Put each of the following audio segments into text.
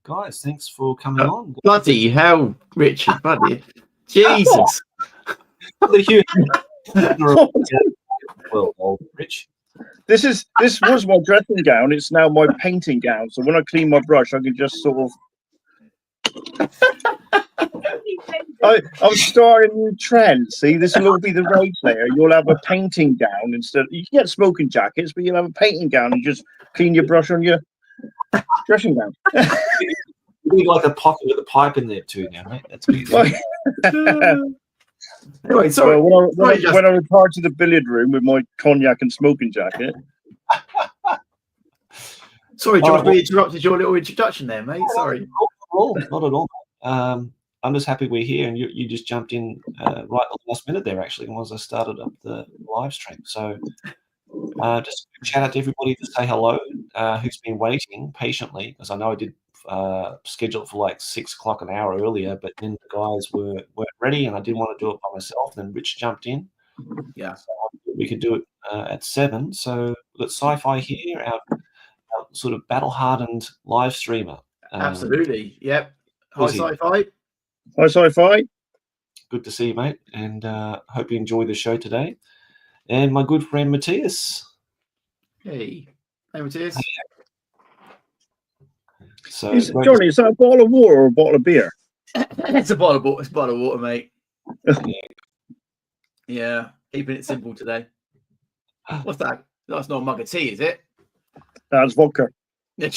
guys, thanks for coming on. Bloody hell, Richard, bloody Jesus. Well, old Rich. This was my dressing gown. It's now my painting gown. So when I clean my brush, I can just sort of. I'm starting a new trend. See, this will all be the rage later. You'll have a painting gown instead. You can get smoking jackets, but you'll have a painting gown and just clean your brush on your dressing gown. You need like a pocket with a pipe in there too now, mate. That's what you do. Anyway, sorry. Well, when I retired to the billiard room with my cognac and smoking jacket. Sorry, George, we interrupted your little introduction there, mate. Sorry. Not at all. I'm just happy we're here, and you just jumped in right at the last minute there, actually, once I started up the live stream. So just shout out to everybody to say hello, who's been waiting patiently, because I know I did schedule it for like 6 o'clock an hour earlier, but then the guys weren't ready, and I didn't want to do it by myself. Then Rich jumped in. Yeah, so we could do it at 7. So we've got Sci-Fi here, our sort of battle-hardened live streamer. Absolutely. Yep. Hi, Sci-Fi. Hi, Sci-Fi. Good to see you, mate, and hope you enjoy the show today. And my good friend Matthias. Hey, Matthias. So, Johnny, is that a bottle of water or a bottle of beer? It's a bottle of water. It's a bottle of water, mate. Yeah, keeping it simple today. What's that? That's not a mug of tea, is it? That's vodka. We're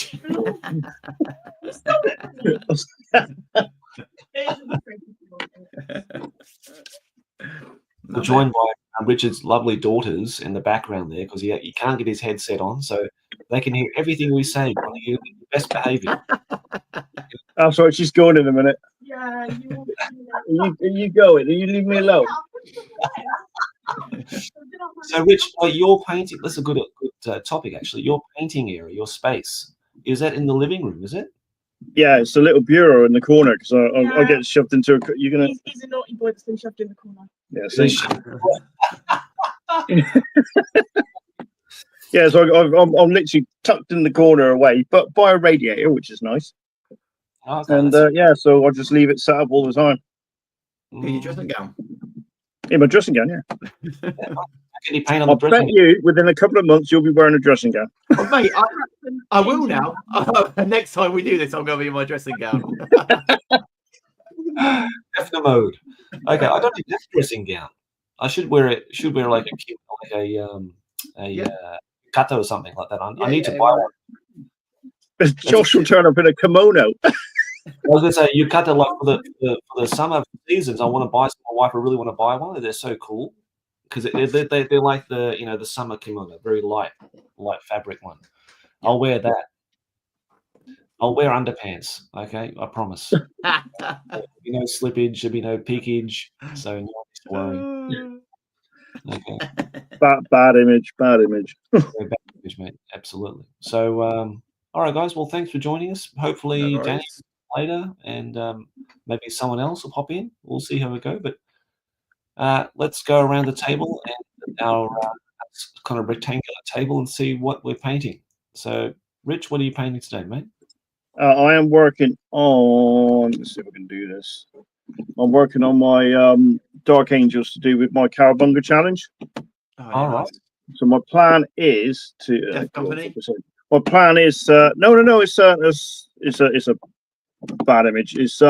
joined by Richard's lovely daughters in the background there, because he can't get his headset on, so they can hear everything we say. You're the best behaviour. That's right, she's going in a minute. Yeah, you going? Are you leave me alone? So, Rich, your painting, that's a good topic, actually. Your painting area, your space, is that in the living room, is it? Yeah, it's a little bureau in the corner, because I get shoved into a... You're gonna... He's a naughty boy that's been shoved in the corner. Yeah, see? Yeah, so I'm literally tucked in the corner away, but by a radiator, which is nice. Okay, and so I'll just leave it set up all the time. In your dressing gown? In my dressing gown, yeah. Can you paint on the I bet you within a couple of months you'll be wearing a dressing gown. Oh, mate, I will now. Next time we do this, I'm going to be in my dressing gown. Definite mode. Okay, I don't need a dressing gown. I should wear it. Should wear like a yukata or something like that. I need to buy one. Josh will turn up in a kimono. I was going to say yukata, like for the summer seasons. I want to buy some. My wife, I really want to buy one. They're so cool because they're like the summer kimono, very light fabric one. I'll wear that. I'll wear underpants. Okay, I promise. There'll be no slippage. There'll be no peakage. So no worry. Okay. Bad image. Bad image, mate. Absolutely. So, all right, guys. Well, thanks for joining us. Hopefully, Danny later, and maybe someone else will pop in. We'll see how we go. But let's go around the table and our kind of rectangular table and see what we're painting. So, Rich, what are you painting today, mate? I am working on. Let's see if I can do this. I'm working on my Dark Angels to do with my Cowabunga challenge. All right. So my plan is to. Company. My plan is no. It's a bad image. It's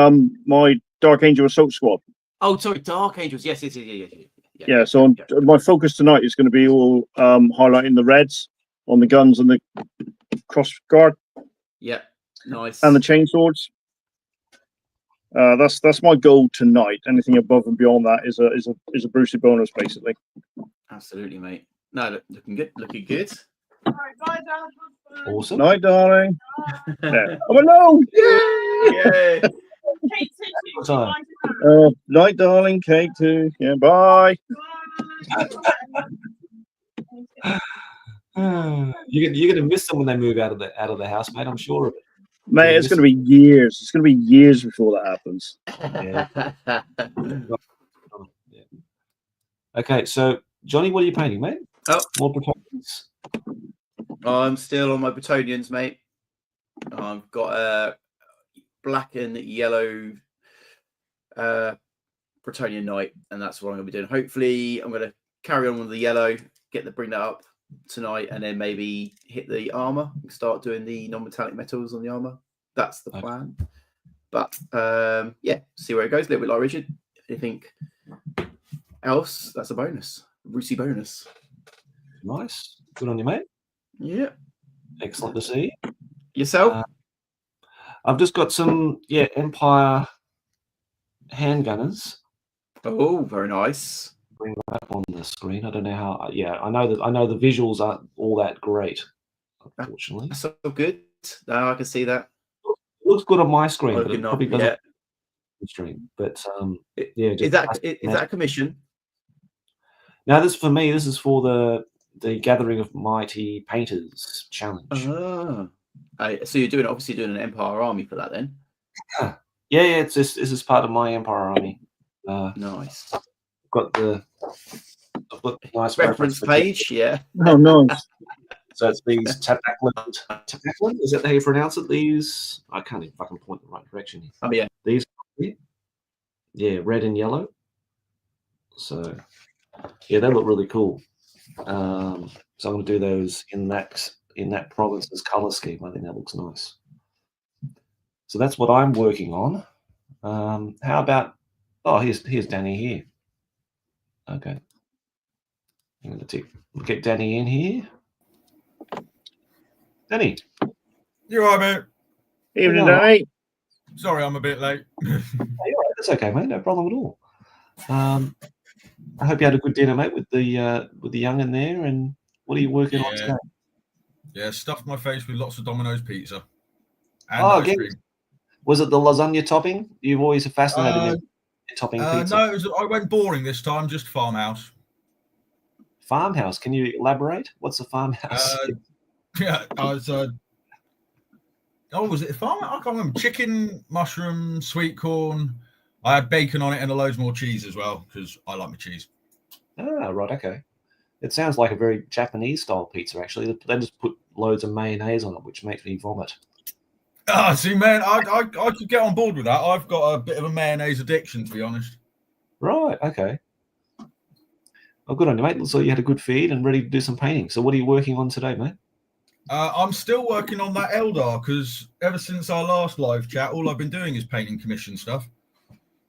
my Dark Angel Assault Squad. Oh, sorry, Dark Angels. Yes. Yeah. So my focus tonight is going to be all highlighting the reds on the guns and the cross guard. Yeah. Nice. And the chainswords. That's my goal tonight. Anything above and beyond that is a Brucey bonus, basically. Absolutely, mate. No, looking good. All right, bye, Dad. Awesome. Night, darling. Yeah. I'm alone. Yay! Night, darling. Kate too. Yeah. Bye. You're gonna miss them when they move out of the house, mate. I'm sure of it. Mate, it's going to be years. It's going to be years before that happens. Yeah. Okay, so Johnny, what are you painting, mate? Oh, more Bretonians. I'm still on my Bretonians, mate. I've got black and yellow Bretonian Knight, and that's what I'm going to be doing. Hopefully, I'm going to carry on with the yellow, bring that up tonight, and then maybe hit the armor and start doing the non-metallic metals on the armor. That's the plan. But yeah, see where it goes. A little bit like Richard. Anything else? That's a bonus. Roosy bonus. Nice. Good on you, mate. Yeah. Excellent to see. Yourself? I've just got some Empire handgunners. Oh, very nice. Bring that up on the screen. I don't know how. I know the visuals aren't all that great, unfortunately. That's so good. No, I can see that. It looks good on my screen, Oh, but it not probably doesn't. yet. Stream, but Is that a commission? Now, this for me. This is for the Gathering of Mighty Painters challenge. So you're obviously doing an Empire army for that then? Yeah. This is part of my Empire army. Nice. I've got the nice reference page. Yeah. Oh, nice. So it's these Tabaklin. Is that how you pronounce it? These, I can't even fucking point in the right direction here. Oh yeah. These, red and yellow. So yeah, they look really cool. So I'm going to do those in that province's color scheme. I think that looks nice. So that's what I'm working on. How about? Oh, here's Danny here. Okay. I'm going to get Danny in here. Danny. You're right, mate. Evening, Danny. Sorry, I'm a bit late. You're right. That's okay, mate. No problem at all. I hope you had a good dinner, mate, with the young'un there. And what are you working on today? Yeah, stuffed my face with lots of Domino's pizza. And again, was it the lasagna topping? You've always fascinated me. Topping pizza. No, I went boring this time. Just farmhouse. Farmhouse? Can you elaborate? What's a farmhouse? Yeah, I was. Was it a farmhouse? I can't remember. Chicken, mushroom, sweet corn. I had bacon on it and loads more cheese as well because I like my cheese. Right, okay. It sounds like a very Japanese style pizza. Actually, they just put loads of mayonnaise on it, which makes me vomit. See, man, I could get on board with that. I've got a bit of a mayonnaise addiction, to be honest. Right, okay. Well, good on you, mate. So you had a good feed and ready to do some painting. So what are you working on today, mate? I'm still working on that Eldar because ever since our last live chat, all I've been doing is painting commission stuff.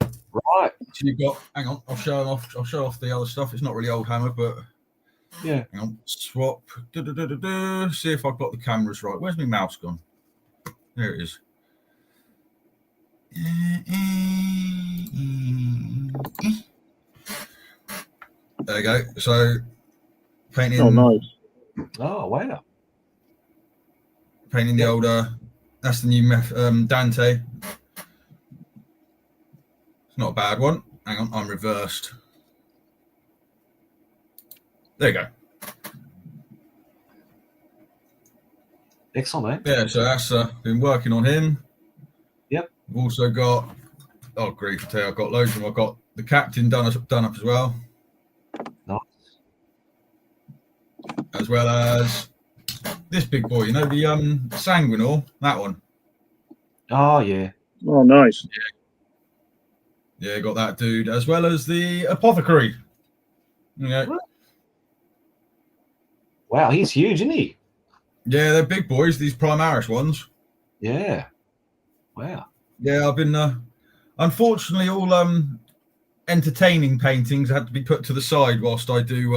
Right. So you've got. Hang on, I'll show off the other stuff. It's not really old hammer, but yeah. Hang on, swap. See if I've got the cameras right. Where's my mouse gone? There it is. There you go. So painting. Oh, nice. Oh, wow. Painting the older. That's the new Dante. It's not a bad one. Hang on, I'm reversed. There you go. Excellent, mate. Yeah, so that's been working on him. Yep. I've also got, oh grief, I tell you, I've got loads of them. I've got the captain done up as well. Nice. As well as this big boy, you know, the Sanguinor, that one. Oh, yeah. Oh, nice. Yeah, got that dude, as well as the apothecary. Okay. Wow, he's huge, isn't he? Yeah, they're big boys, these Primaris ones. Yeah. Wow. Yeah, I've been, unfortunately, all entertaining paintings had to be put to the side whilst I do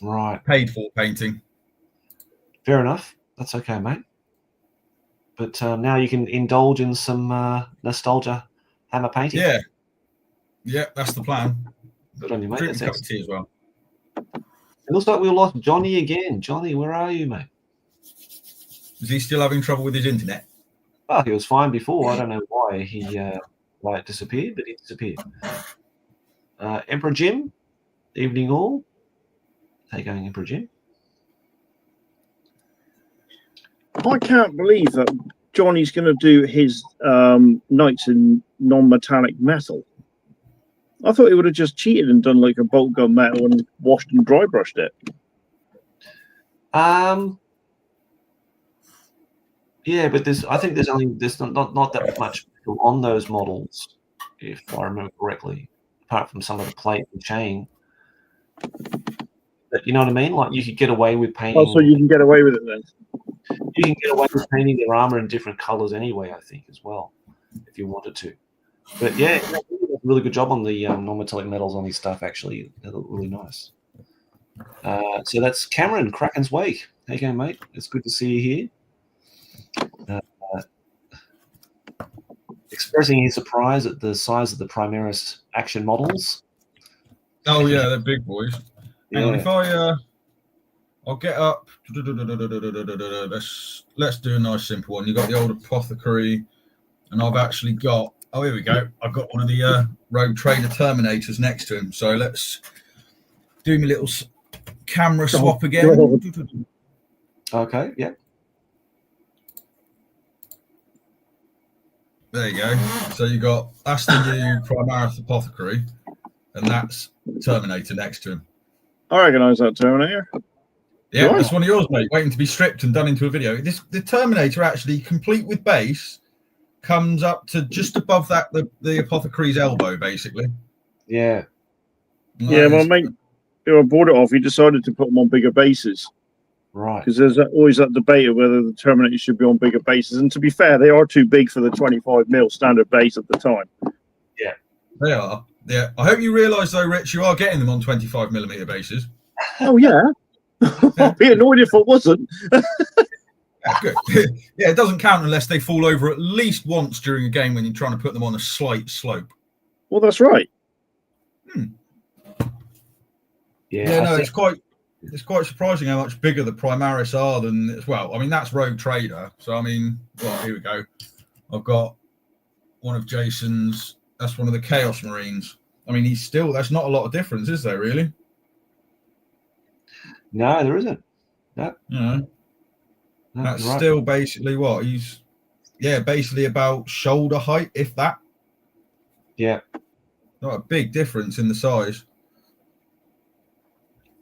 right. paid for painting. Fair enough. That's okay, mate. But now you can indulge in some nostalgia hammer painting. Yeah. Yeah, that's the plan. Good on you, mate. Drink That's a cup of tea as well. It looks like we lost Jonny again. Jonny, where are you, mate? Is he still having trouble with his internet? Well, he was fine before. I don't know why why it disappeared, but it disappeared. Emperor Jim, evening all. How you going, Emperor Jim? I can't believe that Johnny's going to do his knights in non-metallic metal. I thought he would have just cheated and done like a bolt gun metal and washed and dry brushed it. Yeah, but I think there's not that much on those models, if I remember correctly, apart from some of the plate and chain. But you know what I mean? Like you could get away with painting. Oh, so you can get away with it then? You can get away with painting their armor in different colors anyway, I think, as well, if you wanted to. But yeah, really good job on the non-metallic metals on these stuff. Actually, they look really nice. So that's Cameron, Kraken's Way. How you going, mate? It's good to see you here. Expressing his surprise at the size of the Primaris action models. Oh yeah, they're big boys. Hang on, if I'll get up. Let's do a nice simple one. You got the old apothecary, and I've actually got. Oh, here we go. I've got one of the Rogue Trader Terminators next to him. So let's do my little camera swap again. Okay, yeah. There you go. So you got that's the new Primaris Apothecary, and that's Terminator next to him. I recognise that Terminator. Yeah, that's one of yours, mate. Waiting to be stripped and done into a video. The Terminator actually, complete with base, comes up to just above that the Apothecary's elbow, basically. Yeah. Yeah, my mate who I bought it off, he decided to put them on bigger bases. Right. Because there's always that debate of whether the Terminator should be on bigger bases. And to be fair, they are too big for the 25mm standard base at the time. Yeah. They are. Yeah. I hope you realise, though, Rich, you are getting them on 25mm bases. Oh, yeah. I'd be annoyed if it wasn't. Yeah, good. Yeah, it doesn't count unless they fall over at least once during a game when you're trying to put them on a slight slope. Well, that's right. Yeah, no, it's quite surprising how much bigger the Primaris are than as well. I mean, that's Rogue Trader. So I mean, well, here we go. I've got one of Jason's. That's one of the Chaos Marines. I mean, that's not a lot of difference, is there really? No, there isn't. No. That's right. still basically what he's. Yeah, basically about shoulder height, if that. Yeah. Not a big difference in the size.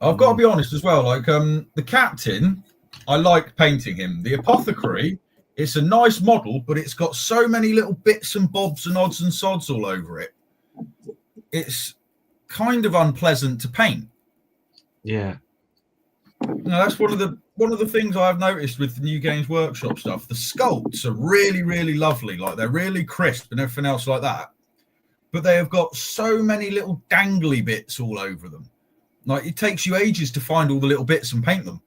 I've got to be honest as well. Like the captain, I like painting him. The apothecary, it's a nice model, but it's got so many little bits and bobs and odds and sods all over it. It's kind of unpleasant to paint. Yeah. No, that's one of the things I've noticed with the New Games Workshop stuff. The sculpts are really, really lovely. Like they're really crisp and everything else like that. But they have got so many little dangly bits all over them. Like it takes you ages to find all the little bits and paint them.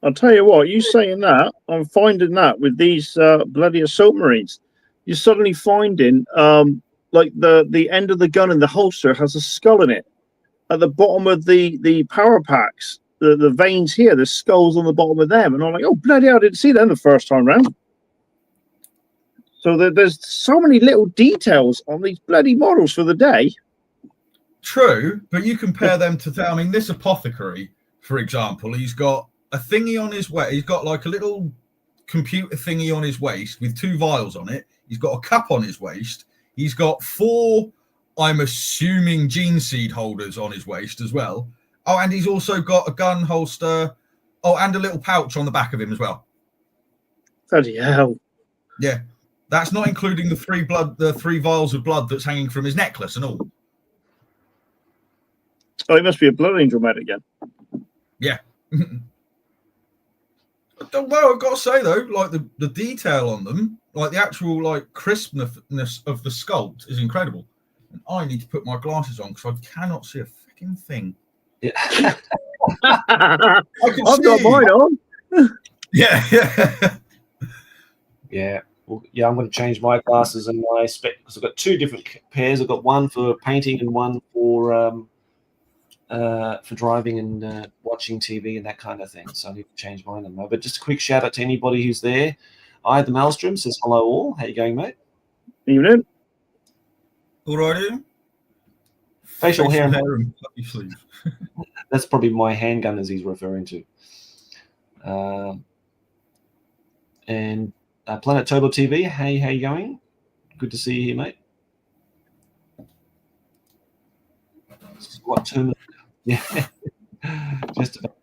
I'll tell you what, you saying that, I'm finding that with these bloody assault marines. You're suddenly finding like the end of the gun in the holster has a skull in it. At the bottom of the power packs, the veins here, there's skulls on the bottom of them. And I'm like, oh, bloody hell, I didn't see them the first time round. So there's so many little details on these bloody models for the day. True, but you compare them to, I mean, this apothecary, for example, he's got a thingy on his waist. He's got like a little computer thingy on his waist with 2 vials on it. He's got a cup on his waist. He's got 4, I'm assuming, gene seed holders on his waist as well. Oh, and he's also got a gun holster. Oh, and a little pouch on the back of him as well. Bloody hell. Yeah. That's not including the 3 vials of blood that's hanging from his necklace and all. Oh, he must be a blood angel medic again. Yeah. Well, I've got to say though, like the detail on them, like the actual like crispness of the sculpt is incredible. And I need to put my glasses on because I cannot see a freaking thing. Yeah. I've got mine on. Yeah. Yeah. Well, yeah, I'm going to change my glasses and my spec because I've got 2 different pairs. I've got one for painting and one for driving and watching TV and that kind of thing. So I need to change mine at the moment. But just a quick shout out to anybody who's there. I, the Maelstrom, says hello all. How you going, mate? Evening. All right. Facial hair and puppy sleeves. That's probably my handgun as he's referring to. And Planet Turbo TV, hey, how you going? Good to see you here, mate. What term? Yeah, just about.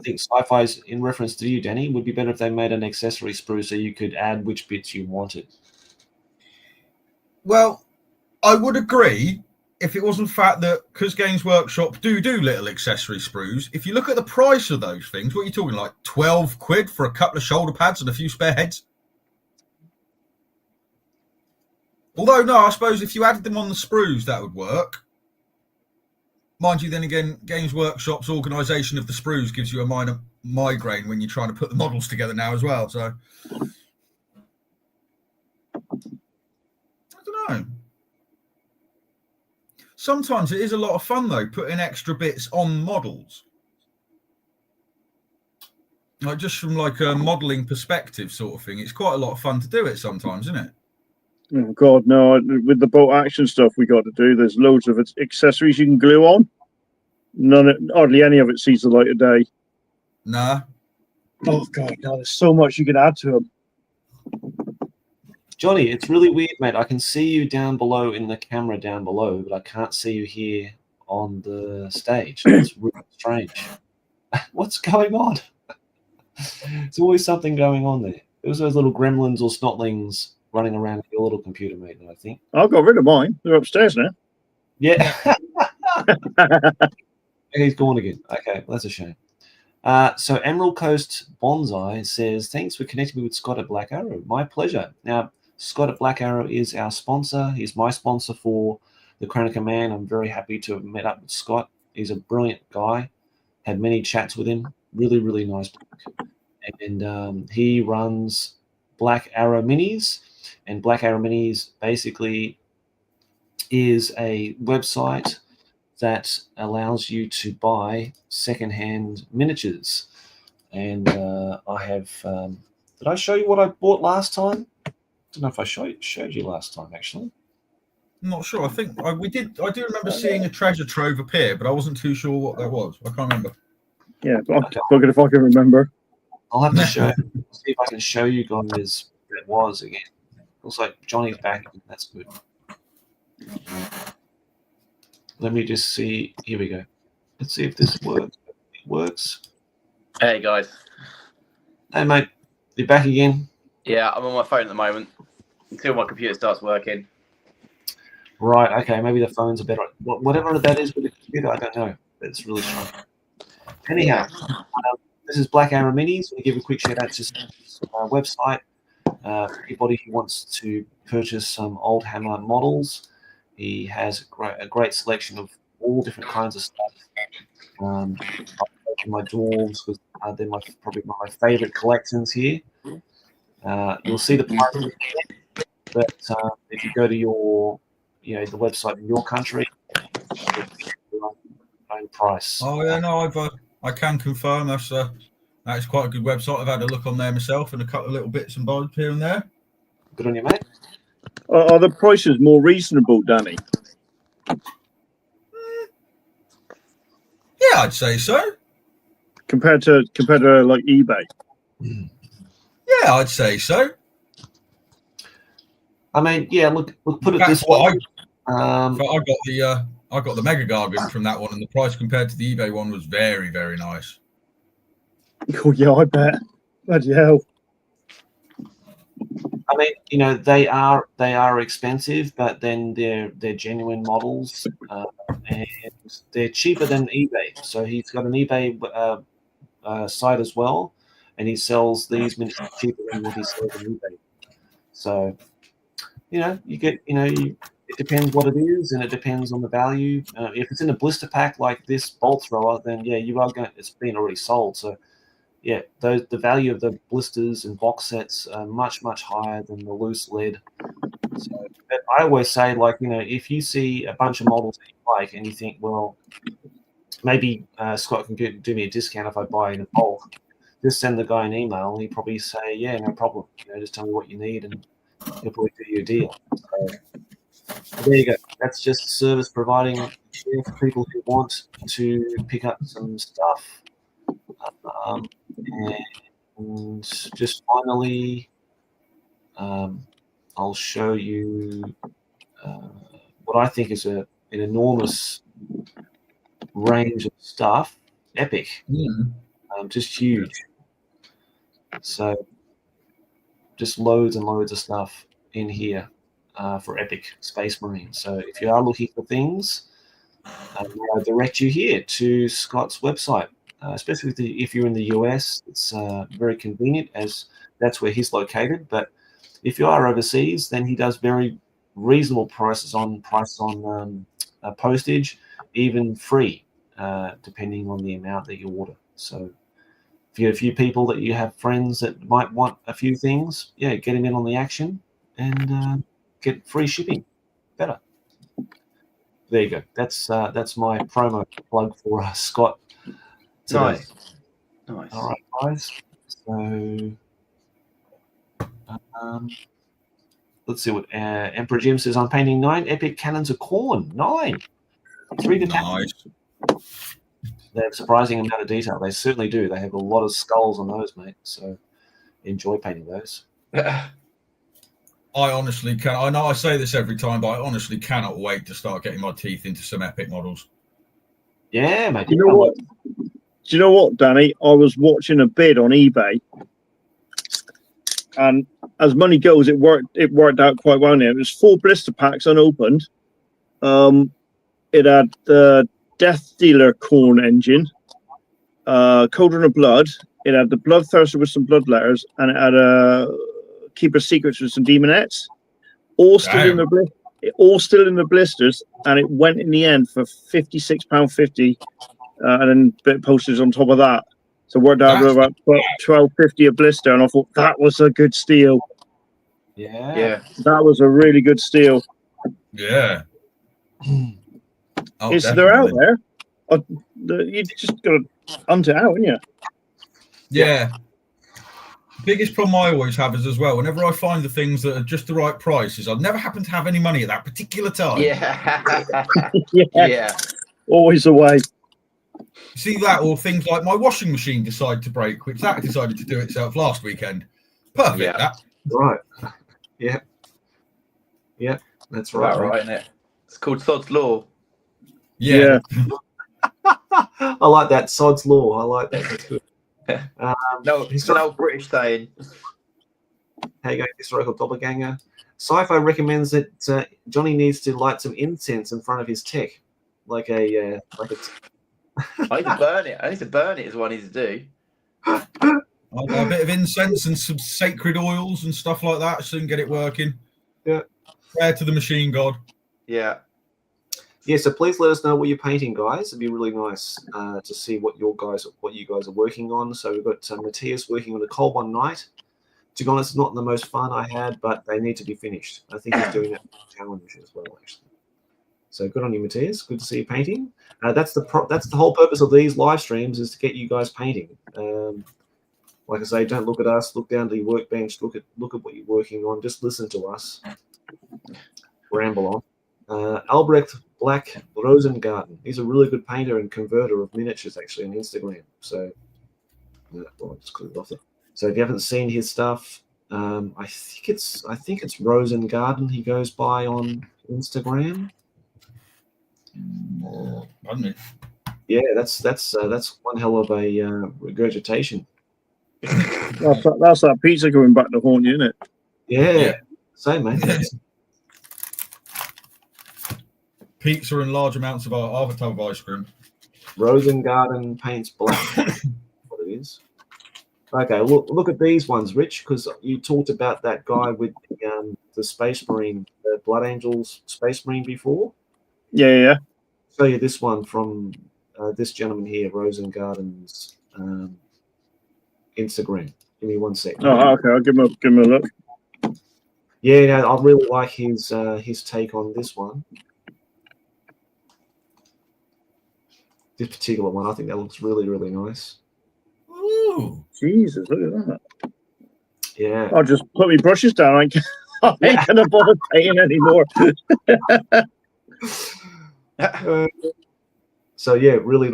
I think Sci-Fi's in reference to you, Danny. Would be better if they made an accessory sprue so you could add which bits you wanted. Well, I would agree if it wasn't the fact that because Games Workshop do little accessory sprues. If you look at the price of those things, what are you talking, like 12 quid for a couple of shoulder pads and a few spare heads? Although, no, I suppose if you added them on the sprues, that would work. Mind you, then again, Games Workshop's organisation of the sprues gives you a minor migraine when you're trying to put the models together now as well. So, I don't know. Sometimes it is a lot of fun, though, putting extra bits on models. Like, just from like a modelling perspective sort of thing. It's quite a lot of fun to do it sometimes, isn't it? Oh God, no! With the boat action stuff we got to do, there's loads of accessories you can glue on. Hardly any of it sees the light of day. Nah. Oh God, no! There's so much you can add to them. Jonny, it's really weird, mate. I can see you down below in the camera down below, but I can't see you here on the stage. It's really strange. What's going on? There's always something going on there. It was those little gremlins or snotlings running around your little computer, mate, I think. I got rid of mine. They're upstairs now. Yeah. He's gone again. Okay, well, that's a shame. So Emerald Coast Bonsai says, thanks for connecting me with Scott at Black Arrow. My pleasure. Now, Scott at Black Arrow is our sponsor. He's my sponsor for the Crown of Command. I'm very happy to have met up with Scott. He's a brilliant guy. Had many chats with him. Really, really nice bloke. And he runs Black Arrow Minis. And Black Arrow Minis basically is a website that allows you to buy secondhand miniatures. And I have... did I show you what I bought last time? I don't know if I showed you last time, actually. I'm not sure. I think we did. I do remember seeing a treasure trove appear, but I wasn't too sure what that was. I can't remember. Yeah, look if I can remember. I'll have to see if I can show you guys what it was again. Looks like Johnny's back. That's good. Let me just see. Here we go. Let's see if this works. It works. Hey guys. Hey mate, you back again? Yeah, I'm on my phone at the moment until my computer starts working. Right. Okay. Maybe the phones are better. Whatever that is with the computer, I don't know. It's really strong. Anyhow, this is Black Arrow Minis. We give a quick shout out to our website. Anybody who wants to purchase some old Hammer models, he has a great selection of all different kinds of stuff. My dwarves, because they're probably my favorite collections here. You'll see the price, but if you go to the website in your country, your own price. Oh yeah, no, I can confirm that's quite a good website. I've had a look on there myself and a couple of little bits and bobs here and there. Good on you, mate. Are the prices more reasonable, Danny? Yeah, I'd say so. Compared to like eBay. Yeah, I'd say so. I mean, yeah. Look, put it this way. I got the Mega Gargan from that one, and the price compared to the eBay one was very, very nice. Oh yeah, I bet. Bloody hell. I mean, they are expensive, but then they're genuine models, and they're cheaper than eBay. So he's got an eBay site as well, and he sells these miniatures cheaper than what he sells on eBay. So, you get, it depends what it is, and it depends on the value. If it's in a blister pack like this bolt thrower, then yeah, it's been already sold. So yeah, the value of the blisters and box sets are much, much higher than the loose lead. So, but I always say, if you see a bunch of models that you like and you think, well, maybe Scott can do me a discount if I buy in a bulk, just send the guy an email and he'll probably say, yeah, no problem. Just tell me what you need and he'll probably do you a deal. So there you go. That's just service providing for people who want to pick up some stuff. And just finally, I'll show you what I think is an enormous range of stuff. Epic. just huge. So just loads and loads of stuff in here for Epic Space Marine. So if you are looking for things, I direct you here to Scott's website, especially if you're in the US. It's very convenient as that's where he's located. But if you are overseas, then he does very reasonable prices on postage, even free, depending on the amount that you order. So if you have a few people that you have friends that might want a few things, yeah, get them in on the action and get free shipping. Better. There you go. That's my promo plug for Scott today. Nice. All right, guys. So let's see what Emperor Jim says. I'm painting 9 epic cannons of corn. 9. 3 to Nice. They have a surprising amount of detail. They certainly do. They have a lot of skulls on those, mate. So enjoy painting those. I honestly can. I know I say this every time, but I honestly cannot wait to start getting my teeth into some epic models. Yeah, mate. Do you know what, Danny? I was watching a bid on eBay, and as money goes, it worked out quite well. Now it was 4 blister packs unopened. It had the Death Dealer corn engine, Cauldron of Blood. It had the Bloodthirster with some blood letters, and it had a Keeper Secrets with some demonettes. All still in the blisters, and it went in the end for £56.50, and then a bit of postage on top of that. So it worked out about $12.50 a blister, and I thought that was a good steal. Yeah. That was a really good steal. Yeah. Oh, They're out there. You just got to hunt it out, haven't you? Yeah. Biggest problem I always have is as well, whenever I find the things that are just the right price, is I never happen to have any money at that particular time. Yeah. Always the way. See that, or things like my washing machine decide to break, which that decided to do itself last weekend. Perfect. Yeah. That. Right. Yeah. Yeah. That's right. Right, isn't it? It's called Sod's Law. Yeah. I like that. Sod's Law. I like that. That's good. No, it's an old British saying. How you going, historical doppelganger? Sci-fi recommends that Jonny needs to light some incense in front of his tech, like a. I need to burn it. I need to burn it is what I need to do. I'll got a bit of incense and some sacred oils and stuff like that, so you can get it working. Yeah. Prayer to the machine god. Yeah. Yeah, so please let us know what you're painting, guys. It'd be really nice to see what you guys are working on. So we've got Matthias working on a Cold One Night. To be honest, it's not the most fun I had, but they need to be finished. I think he's doing that challenge as well, actually. So good on you, Matthias. Good to see you painting. That's the whole purpose of these live streams, is to get you guys painting. Like I say, don't look at us. Look down to your workbench. Look at what you're working on. Just listen to us. Ramble on. Albrecht Black Rosengarten. He's a really good painter and converter of miniatures, actually, on Instagram. So, I'll just click it off there. So if you haven't seen his stuff, I think it's Rosengarten he goes by on Instagram. Pardon me. Yeah, that's one hell of a regurgitation. That's that pizza going back to haunt you, isn't it? Yeah. Same, mate. Pizza and large amounts of half a tub of ice cream. Rosengarten paints black. What it is. Okay, look at these ones, Rich, because you talked about that guy with the Space Marine, the Blood Angels Space Marine before. Yeah. Show you this one from this gentleman here, Rosengarten's Instagram. Give me 1 second. Oh, okay. I'll give him a look. Yeah, I really like his take on this one. This particular one, I think that looks really, really nice. Ooh. Jesus, look at that. Yeah. I'll just put my brushes down. I ain't gonna bother painting anymore. So yeah, really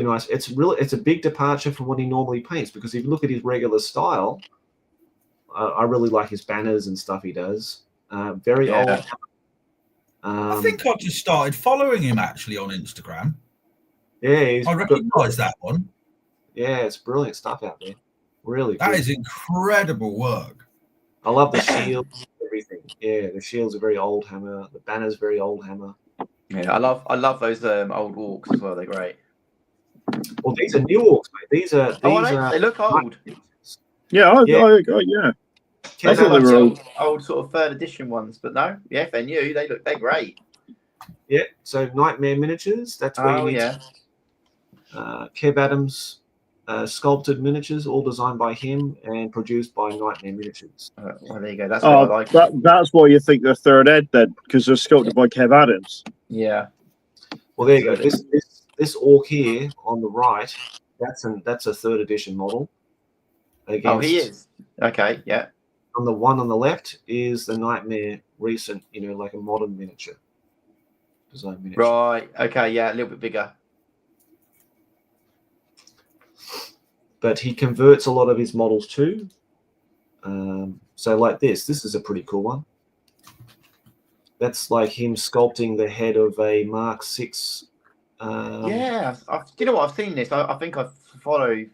nice. It's a big departure from what he normally paints, because if you look at his regular style, I really like his banners and stuff he does. Very old. I think I just started following him actually on Instagram. Yeah, I recognise that one. Yeah, it's brilliant stuff out there. Really That good. is incredible work. I love the shields, everything. Yeah, the shields are very old hammer. The banner's very old hammer. Yeah, I love those old walks as well. They're great. Well, these are new orcs, mate. These are They look old. Yeah, Yeah. yeah. They I thought look they like were the old sort of third edition ones, but no. Yeah, if they're new, they're great. Yeah, so Nightmare miniatures. That's where Oh you need Kev Adams sculpted miniatures, all designed by him and produced by Nightmare Miniatures. Well, there you go. That's what I like. That's why you think they're third ed then, because they're sculpted by Kev Adams. Yeah. Well, there you go. This orc here on the right, that's a third edition model. Oh, he is. Okay, yeah. On the one on the left is the Nightmare recent, like a modern miniature design miniature. Right. Okay. Yeah, a little bit bigger. But he converts a lot of his models too. So like this is a pretty cool one. That's like him sculpting the head of a Mark VI. Yeah, you know what? I've seen this. I think I follow. You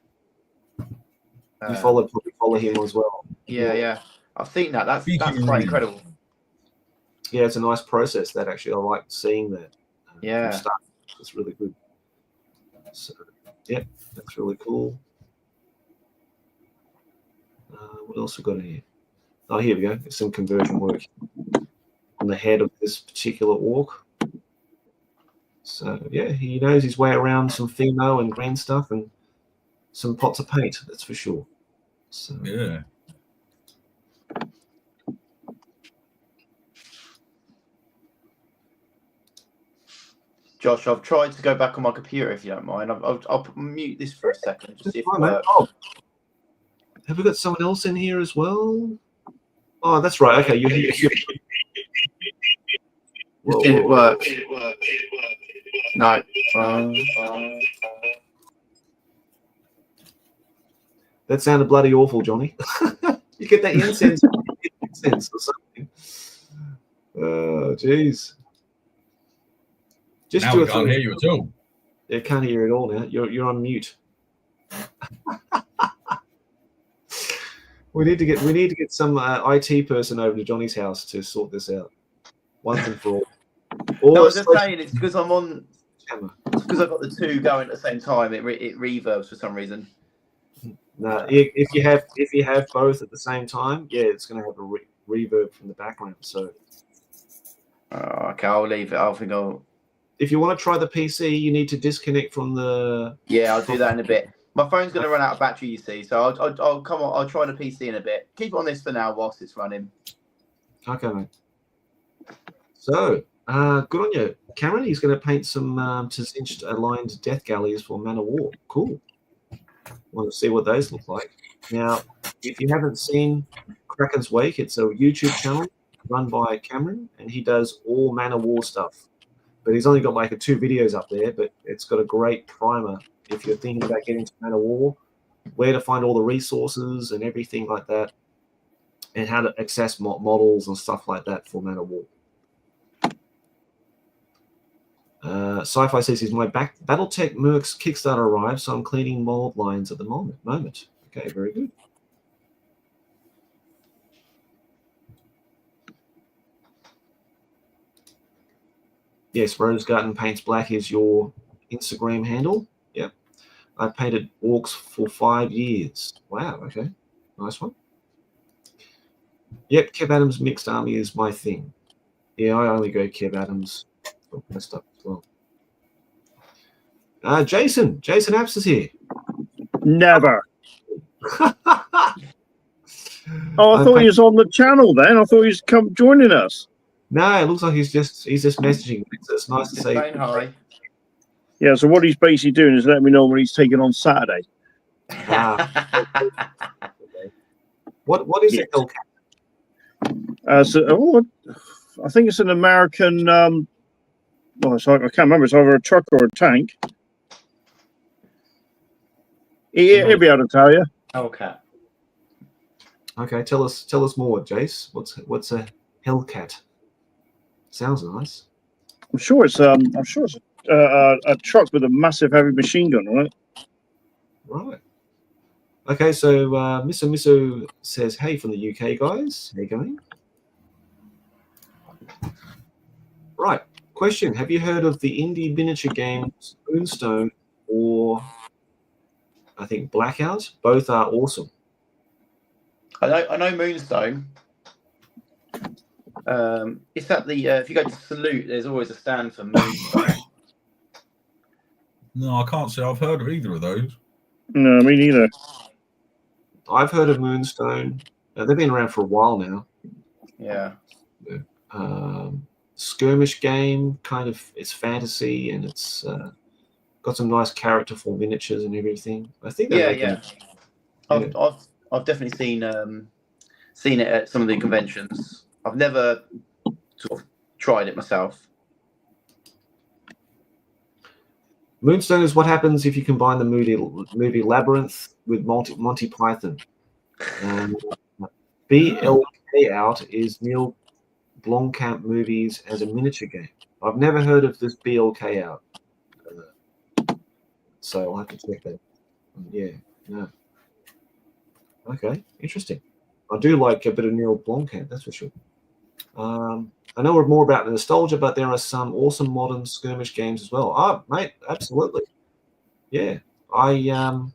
probably follow him as well. Yeah. I've seen that. That's Speaking quite of- incredible. Yeah, it's a nice process. That actually, I like seeing that. Yeah. from start. It's really good. So, yeah, that's really cool. What else we got in here? Oh, here we go. There's some conversion work on the head of this particular orc. So yeah, he knows his way around some Fimo and green stuff and some pots of paint. That's for sure. So Yeah. Josh, I've tried to go back on my computer if you don't mind. I'll mute this for a second. Just see if it fine, mate. works. Oh, have we got someone else in here as well? Oh, that's right. Okay, you. Whoa, It whoa. works. No. That sounded bloody awful, Johnny. You get that incense or something. Oh, jeez. Just Now do we a can't thing. hear you at all. Yeah, can't hear you at all now. You're on mute. We need to get some IT person over to Johnny's house to sort this out once and for all. No, I Or was just saying it's because I'm on. camera. Because I've got the two going at the same time. It reverbs for some reason. No, if you have both at the same time, yeah, it's going to have a reverb from the background. So Okay, I'll leave it. I think I'll. if you want to try the PC, you need to disconnect from the. Yeah, I'll do that in a bit. My phone's going to run out of battery, you see. So I'll come on. I'll try the PC in a bit. Keep it on this for now whilst it's running. Okay, mate. So, good on you, Cameron. He's going to paint some Tzinched aligned death galleys for Man of War. Cool. Want to see what those look like. Now, if you haven't seen Kraken's Wake, it's a YouTube channel run by Cameron, and he does all Man of War stuff. But he's only got like 2 videos up there, but it's got a great primer if you're thinking about getting to Man of War, where to find all the resources and everything like that, and how to access models and stuff like that for Man of War. Sci-Fi says he's my Battletech Mercs Kickstarter arrived, so I'm cleaning mold lines at the moment. Okay, very good. Yes, Rose Garden Paints Black is your Instagram handle. Yep. I've painted orcs for 5 years. Wow, okay. Nice one. Yep, Kev Adams Mixed Army is my thing. Yeah, I only go Kev Adams for my stuff as well. Jason Apps is here. Never. Oh, I thought he was on the channel then. I thought he was come joining us. No, it looks like he's just messaging. It's nice to Just say. saying hi. Yeah, so what he's basically doing is letting me know when he's taking on Saturday. What is it, Hellcat? I think it's an American. Well, I can't remember. It's either a truck or a tank. He'll be able to tell you. Okay. Okay, tell us more, Jace. What's a Hellcat? Sounds nice. I'm sure it's a truck with a massive heavy machine gun on it. Right. Okay, so Miso says, hey, from the UK, guys. How you going? Right. Question. Have you heard of the indie miniature games Moonstone or, I think, Blackout? Both are awesome. I know Moonstone. It's at the if you go to Salute, there's always a stand for Moonstone. No, I can't say I've heard of either of those. No, me neither. I've heard of Moonstone. They've been around for a while now. Yeah. Skirmish game, kind of, it's fantasy and it's got some nice character for miniatures and everything. I think they're Yeah. making- I've definitely seen it at some of the conventions. I've never sort of tried it myself. Moonstone is what happens if you combine the movie Labyrinth with Monty Python. BLK Out is Neil Blomkamp movies as a miniature game. I've never heard of this BLK Out. So I'll have to check that. Yeah, no. Okay, interesting. I do like a bit of Neil Blomkamp, that's for sure. I know more about nostalgia, but there are some awesome modern skirmish games as well. Oh, mate, absolutely. Yeah, I am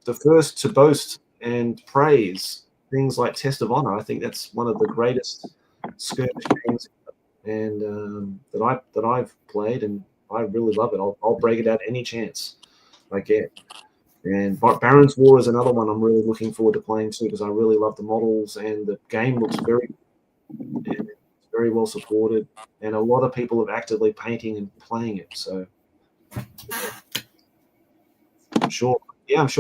the first to boast and praise things like Test of Honor. I think that's one of the greatest skirmish games, and that I've played, and I really love it. I'll break it out any chance I get. And Baron's War is another one I'm really looking forward to playing too, because I really love the models and the game looks very well supported, and a lot of people are actively painting and playing it. So I'm sure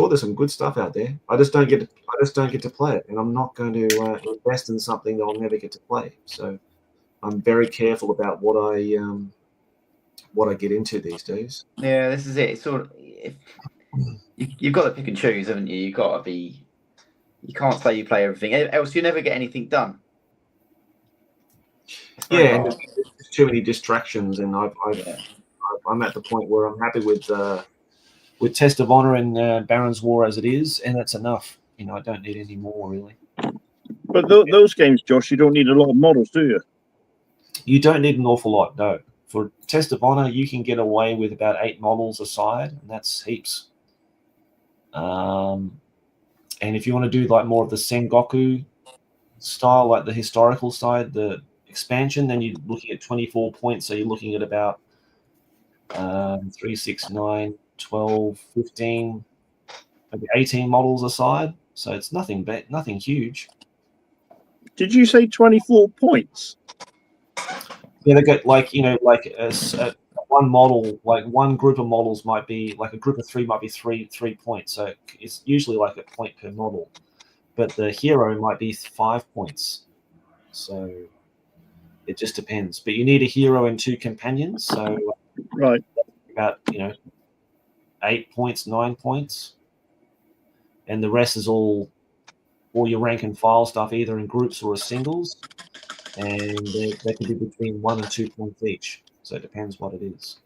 there's some good stuff out there. I just don't get to play it, and I'm not going to invest in something that I'll never get to play. So I'm very careful about what I get into these days. Yeah, this is it. It's sort of you've got to pick and choose, haven't you? You've got to be. You can't say you play everything, else you never get anything done. Yeah, and there's too many distractions, and I'm at the point where I'm happy with Test of Honor and Baron's War as it is, and that's enough. You know, I don't need any more really. But those games, Josh, you don't need a lot of models, do you? You don't need an awful lot, no. For Test of Honor, you can get away with about 8 models a side, and that's heaps. And if you want to do like more of the Sengoku style, like the historical side, the expansion, then you're looking at 24 points. So you're looking at about 3, 6, 9, 12, 15, maybe 18 models a side. So it's nothing huge. Did you say 24 points? Yeah, they got like one model, like one group of models might be like a group of 3 might be three points. So it's usually like a point per model, but the hero might be 5 points. So it just depends. But you need a hero and 2 companions. So right, about 8 points, 9 points, and the rest is all your rank and file stuff, either in groups or as singles. And they can be between 1 and 2 points each. So it depends what it is.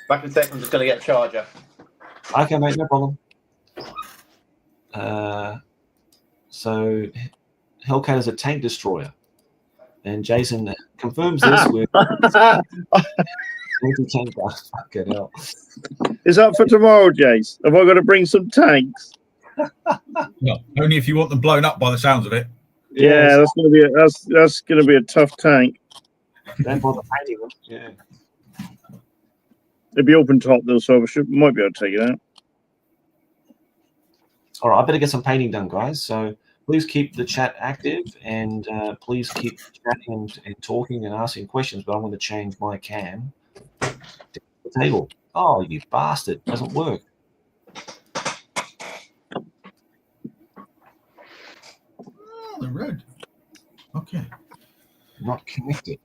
Back in a sec, I'm just going to get a charger. Okay, mate, no problem. So Hellcat is a tank destroyer. And Jason confirms this with anti-tank gun. Fucking hell. Is that for tomorrow, Jace? Have I got to bring some tanks? No, only if you want them blown up by the sounds of it. Yeah, that's gonna be a tough tank. Don't bother painting them. Yeah. It'd be open top though, so I might be able to take it out. All right, I better get some painting done, guys. So please keep the chat active, and please keep chatting and talking and asking questions. But I'm going to change my cam to the table. Oh, you bastard! Doesn't work. Oh, they're red. Okay. Not connected.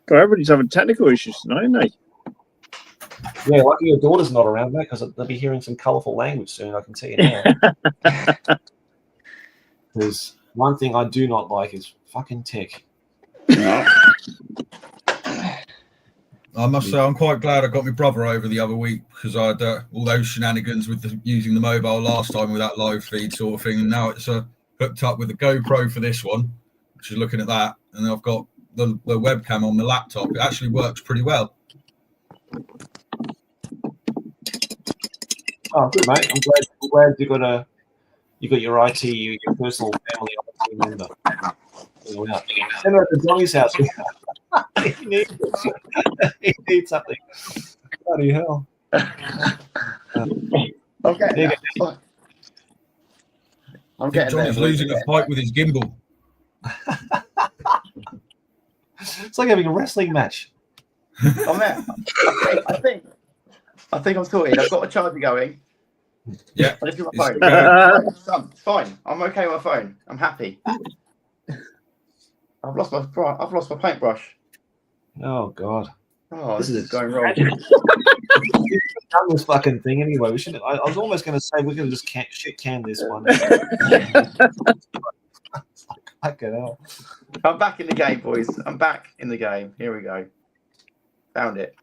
God, everybody's having technical issues tonight, aren't they? Yeah, lucky your daughter's not around, mate, because they'll be hearing some colourful language soon. I can tell you now. Because one thing I do not like is fucking tech. I must say, I'm quite glad I got my brother over the other week because I had all those shenanigans with using the mobile last time with that live feed sort of thing. And now it's hooked up with the GoPro for this one, which is looking at that. And I've got the webcam on the laptop. It actually works pretty well. Oh, good, mate. I'm glad you got your IT, your personal family IT member. Send her to Jonny's house. he needs something. Bloody hell. Okay. I'm getting Johnny's there. losing a fight with his gimbal. It's like having a wrestling match. I'm there. I think I'm sorted. I've got a charger going. Yeah. I just got It's my phone. going. It's fine. I'm okay with my phone. I'm happy. I've lost my paintbrush. Oh God. Oh, This this is is going wrong. We've done this fucking thing anyway. We shouldn't. I was almost going to say we're going to just shit can this one. It's like, fucking hell. I'm back in the game, boys. I'm back in the game. Here we go. Found it.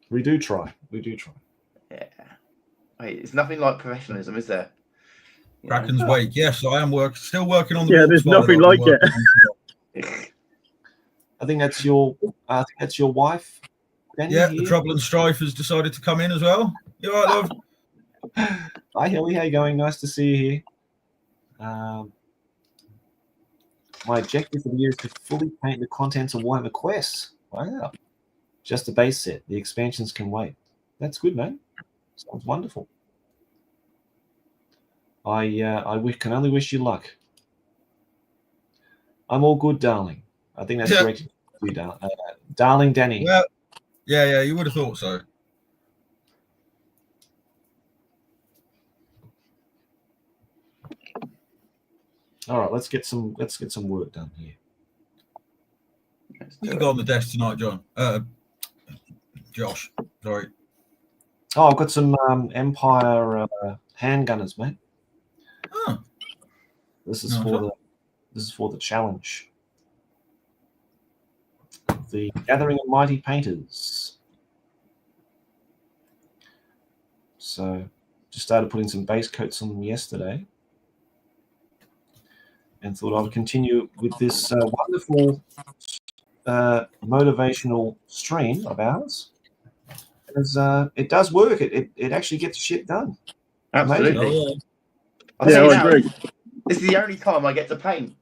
We do try. Yeah. Wait, it's nothing like professionalism, is there? You know? Kraken's Wake. Yes, I am still working on the. Yeah, there's nothing like it. I think that's your wife. Danny, Yeah, here. the Trouble and Strife has decided to come in as well. You all right, love? Hi, Hilly. How you going? Nice to see you here. My objective for the year is to fully paint the contents of Warhammer Quest. Wow. Just a base set. The expansions can wait. That's good, mate. Sounds wonderful. I can only wish you luck. I'm all good, darling. I think that's correct. Darling Danny. Well, yeah, you would have thought so. All right, let's get some work done here. You can go on the desk tonight, John. Josh, sorry. Oh, I've got some Empire handgunners, mate. Oh. This is for the challenge. The Gathering of Mighty Painters. So, just started putting some base coats on them yesterday, and thought I would continue with this wonderful motivational stream of ours. Because it does work. It actually gets shit done. Absolutely. Oh, I Yeah, think I agree. this is the only time I get to paint.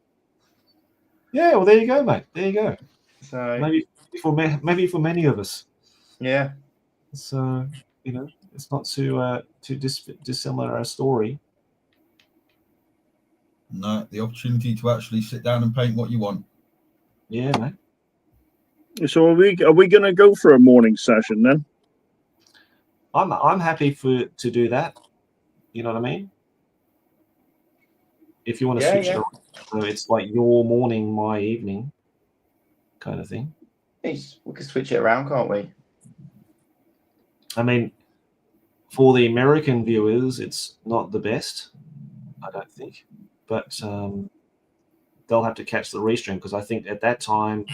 Yeah, well, there you go, mate. There you go. So Maybe for many of us. yeah. So it's not too dissimilar a story. no, the opportunity to actually sit down and paint what you want. Yeah, mate. So are we going to go for a morning session then? I'm happy to do that. You know what I mean? If you want to switch it around, so it's like your morning, my evening, kind of thing. We can switch it around, can't we? I mean, for the American viewers, it's not the best, I don't think, but they'll have to catch the restream because I think at that time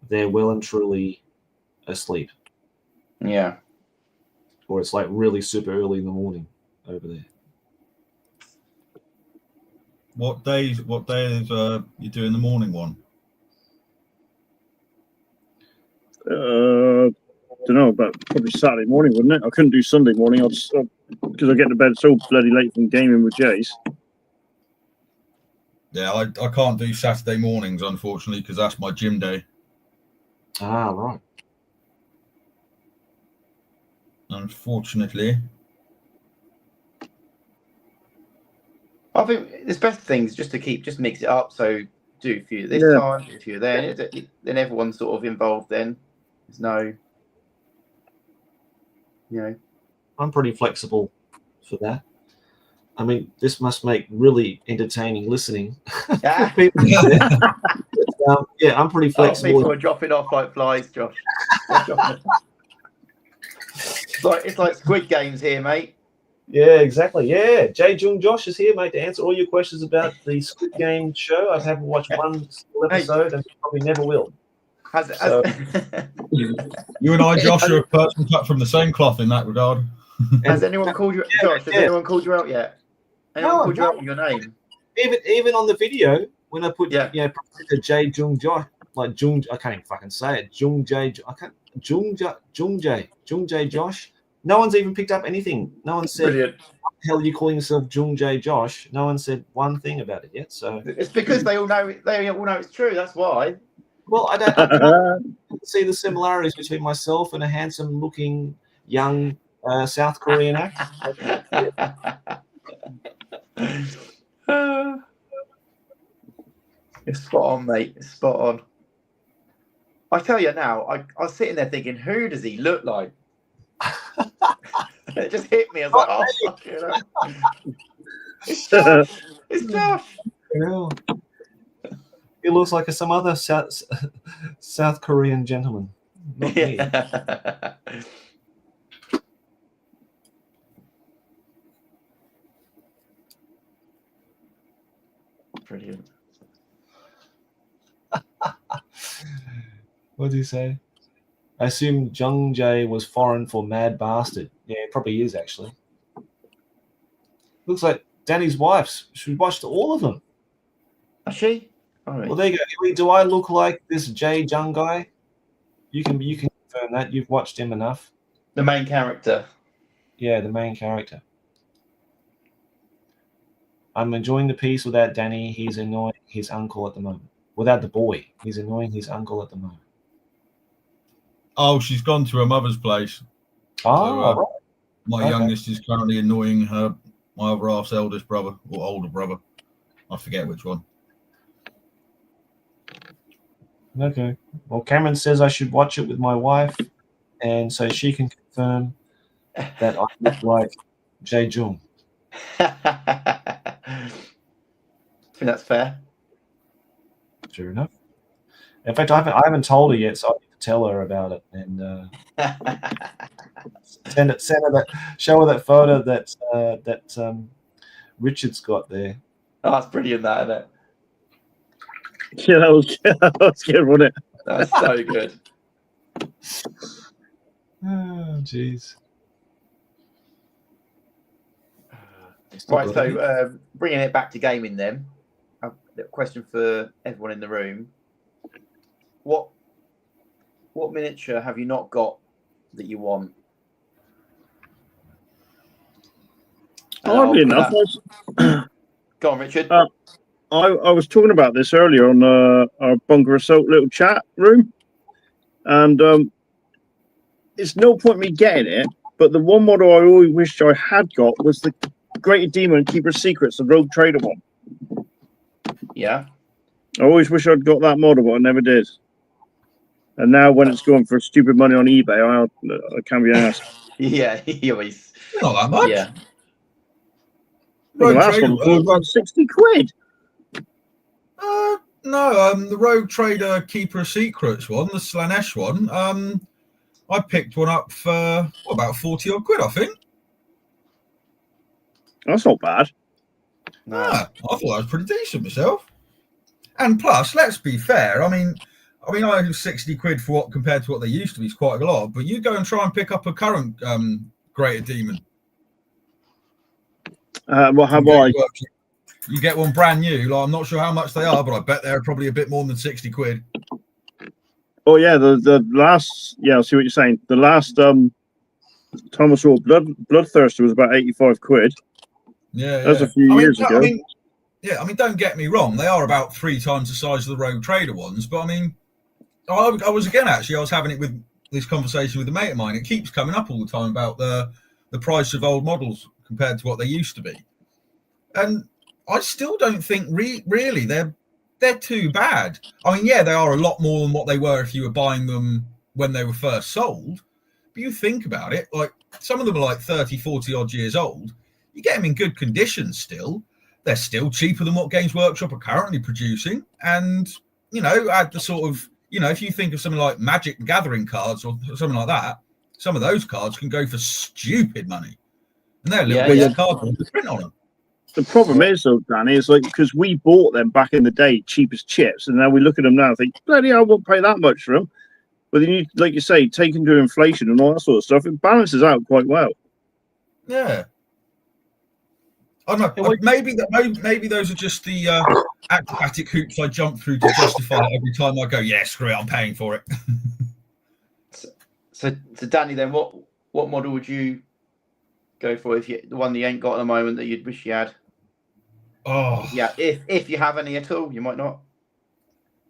they're well and truly asleep. Yeah. Or it's like really super early in the morning over there. What day is you doing the morning one? Don't know, but probably Saturday morning, wouldn't it? I couldn't do Sunday morning. Because I get to bed so bloody late from gaming with Jace. Yeah, I can't do Saturday mornings, unfortunately, because that's my gym day. Ah, right. Unfortunately. I think it's best things just to mix it up. So do a few this time, do a few then. Then everyone's sort of involved. Then there's no, I'm pretty flexible for that. I mean, this must make really entertaining listening. Yeah. Yeah, I'm pretty flexible. People are dropping off like flies, Josh. It's like Squid Games here, mate. Yeah, exactly. Yeah, J. Jung Josh is here, mate, to answer all your questions about the Squid Game show. I haven't watched one single episode and probably never will. So- You and I, Josh, are a person cut from the same cloth in that regard. has anyone called you, Josh? Has anyone called you out yet? Anyone called you out with your name? Even on the video when I put Yeah. J Jung Josh, like Jung, I can't even fucking say it. Jung J, I can't Jung J Josh. No one's even picked up anything. No one said, Brilliant. "What the hell are you calling yourself Jung J Josh?" No one said one thing about it yet. So It's because they all know it's true. That's why. well, I can't see the similarities between myself and a handsome-looking young South Korean actor. It's spot on, mate. It's spot on. I tell you now, I was sitting there thinking, who does he look like? It just hit me. I was like, oh, fuck you know. It's Josh. It's Josh. Yeah. He looks like some other South Korean gentleman. Not me. Yeah. Brilliant. What did he say? I assume Jung Jae was foreign for mad bastard. Yeah, it probably is actually. Looks like Danny's wife's. She watched all of them. Is she? All right. Well, there you go. Do I look like this Jae Jung guy? You can confirm that. You've watched him enough. The main character. Yeah, the main character. I'm enjoying the piece without Danny. He's annoying his uncle at the moment. Without the boy, he's annoying his uncle at the moment. Oh, she's gone to her mother's place. Oh, So, my Okay. youngest is currently annoying my other half's eldest brother or older brother. I forget which one. okay. Well, Cameron says I should watch it with my wife, and so she can confirm that I look like Jae Jung. I think that's fair. Sure enough. In fact, I haven't told her yet, so I need to tell her about it and show her that photo that Richard's got there. Oh, that's brilliant, that, isn't it? Yeah, that was good, wasn't it? That's so good. Oh, jeez. Right, so bringing it back to gaming then, a question for everyone in the room. What miniature have you not got that you want? Oddly enough, Go on, Richard. I was talking about this earlier on our Bunker Assault little chat room, and it's no point me getting it, but the one model I always wished I had got was the Greater Demon and Keeper of Secrets, the Rogue Trader one. Yeah. I always wish I'd got that model, but I never did. And now when it's going for stupid money on eBay, I can't be asked. Yeah, he always. Not that much. Yeah. The Rogue last Trader, one was about 60 quid. no, the Rogue Trader Keeper of Secrets one, the Slanesh one. I picked one up for about 40 odd quid, I think. That's not bad. No. I thought that was pretty decent myself. And plus, let's be fair. I mean, I was 60 quid for what compared to what they used to be is quite a lot. But you go and try and pick up a current Greater Demon. What have I? You get one brand new. Like, I'm not sure how much they are, but I bet they're probably a bit more than 60 quid. Oh yeah, the last. Yeah, I see what you're saying. The last Thomas Hall Bloodthirster was about 85 quid. Yeah, That was a few years ago. I mean, don't get me wrong. They are about 3 times the size of the Rogue Trader ones. But I mean, I was having it with this conversation with a mate of mine. It keeps coming up all the time about the price of old models compared to what they used to be. And I still don't think really they're too bad. I mean, yeah, they are a lot more than what they were if you were buying them when they were first sold. But you think about it, like some of them are like 30, 40 odd years old. You get them in good condition still. They're still cheaper than what Games Workshop are currently producing. And, add the sort of, if you think of something like Magic the Gathering cards or something like that, some of those cards can go for stupid money. And they're little bits of cardboard with print on them. The problem is, though, Danny, is like because we bought them back in the day, cheap as chips, and now we look at them now and think, bloody hell, I won't pay that much for them. But then, you, like you say, take into inflation and all that sort of stuff, it balances out quite well. Yeah. I don't know. Maybe those are just the acrobatic hoops I jump through to justify it every time I go, yeah, screw it, I'm paying for it. So Danny, then what model would you go for if the one you ain't got at the moment that you'd wish you had? Oh, Yeah, if you have any at all, you might not.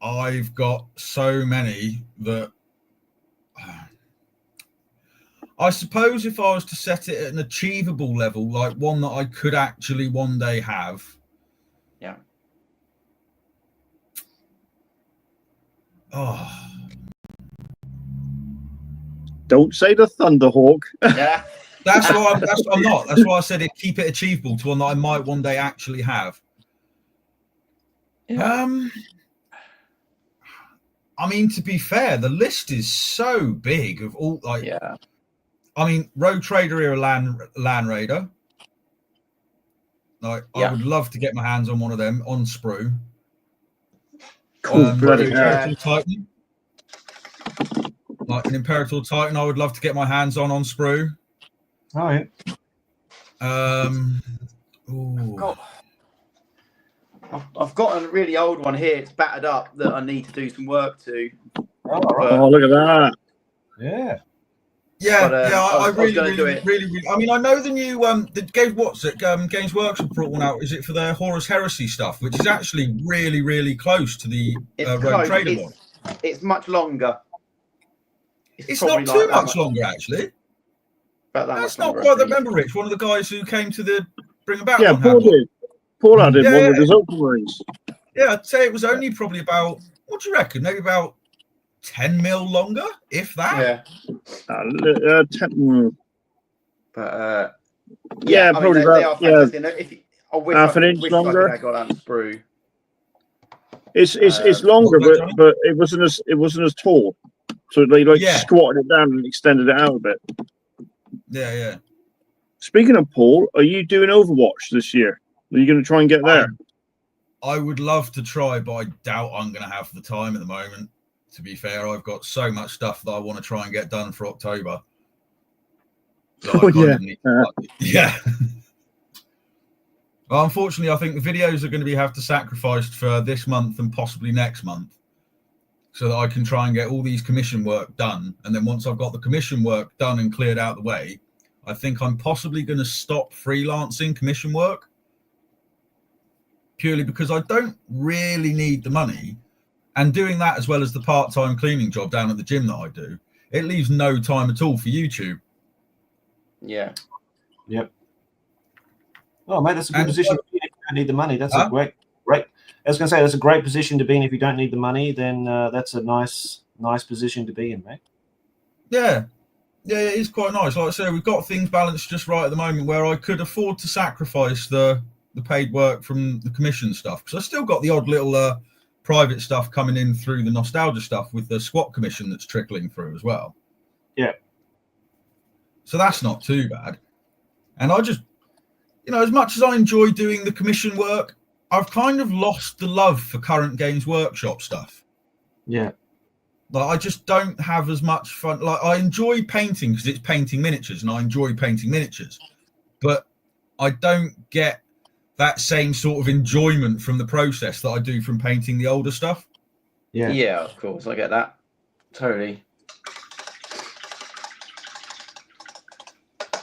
I've got so many that I suppose if I was to set it at an achievable level, like one that I could actually one day have. Yeah. Oh. Don't say the Thunderhawk. Yeah. That's why I'm not. That's why I said keep it achievable to one that I might one day actually have. Yeah. I mean, to be fair, the list is so big of all yeah. I mean, Rogue Trader era Land Raider. Like, I would love to get my hands on one of them on Sprue. Cool, bloody Imperator Titan. Like an Imperator Titan, I would love to get my hands on Sprue. Oh yeah. I've got a really old one here. It's battered up that I need to do some work to. Oh, look at that. Yeah. Yeah, But, I was gonna do really. I mean, I know the new the Games Workshop brought one out. Is it for their Horus Heresy stuff, which is actually really, really close to the Rogue Trader one? It's much longer. It's not too much longer, actually. That's not quite. Remember, Rich, one of the guys who came to the Bring About. Yeah, Paul did. Paul had it one with his Ultramarines. Yeah, I'd say it was only probably about. What do you reckon? Maybe about 10 mil longer, if that. Yeah. 10. But yeah, I probably mean, they are fantastic. I wish half an inch longer. I got on Sprue. It's longer, but it wasn't as tall. So they squatted it down and extended it out a bit. Yeah. Speaking of Paul, are you doing Overwatch this year? Are you going to try and get there? I would love to try, but I doubt I'm going to have the time at the moment. To be fair, I've got so much stuff that I want to try and get done for October. Yeah. Well, unfortunately, I think the videos are going to have to sacrificed for this month and possibly next month, so that I can try and get all these commission work done. And then once I've got the commission work done and cleared out the way, I think I'm possibly going to stop freelancing commission work, purely because I don't really need the money. And doing that as well as the part-time cleaning job down at the gym that I do, it leaves no time at all for YouTube. Yeah. Yep. Oh, mate, that's a good position. If you don't need the money, that's a great. I was going to say that's a great position to be in. If you don't need the money, then that's a nice position to be in, mate. Yeah, it is quite nice. Like I say, we've got things balanced just right at the moment where I could afford to sacrifice the paid work from the commission stuff, because I still got the odd little private stuff coming in through the nostalgia stuff with the squat commission that's trickling through as well. Yeah. So that's not too bad. And I just, as much as I enjoy doing the commission work, I've kind of lost the love for current Games Workshop stuff. Yeah. Like, I just don't have as much fun. Like, I enjoy painting because it's painting miniatures, and I enjoy painting miniatures. But I don't get that same sort of enjoyment from the process that I do from painting the older stuff. Yeah. Yeah, of course. I get that. Totally.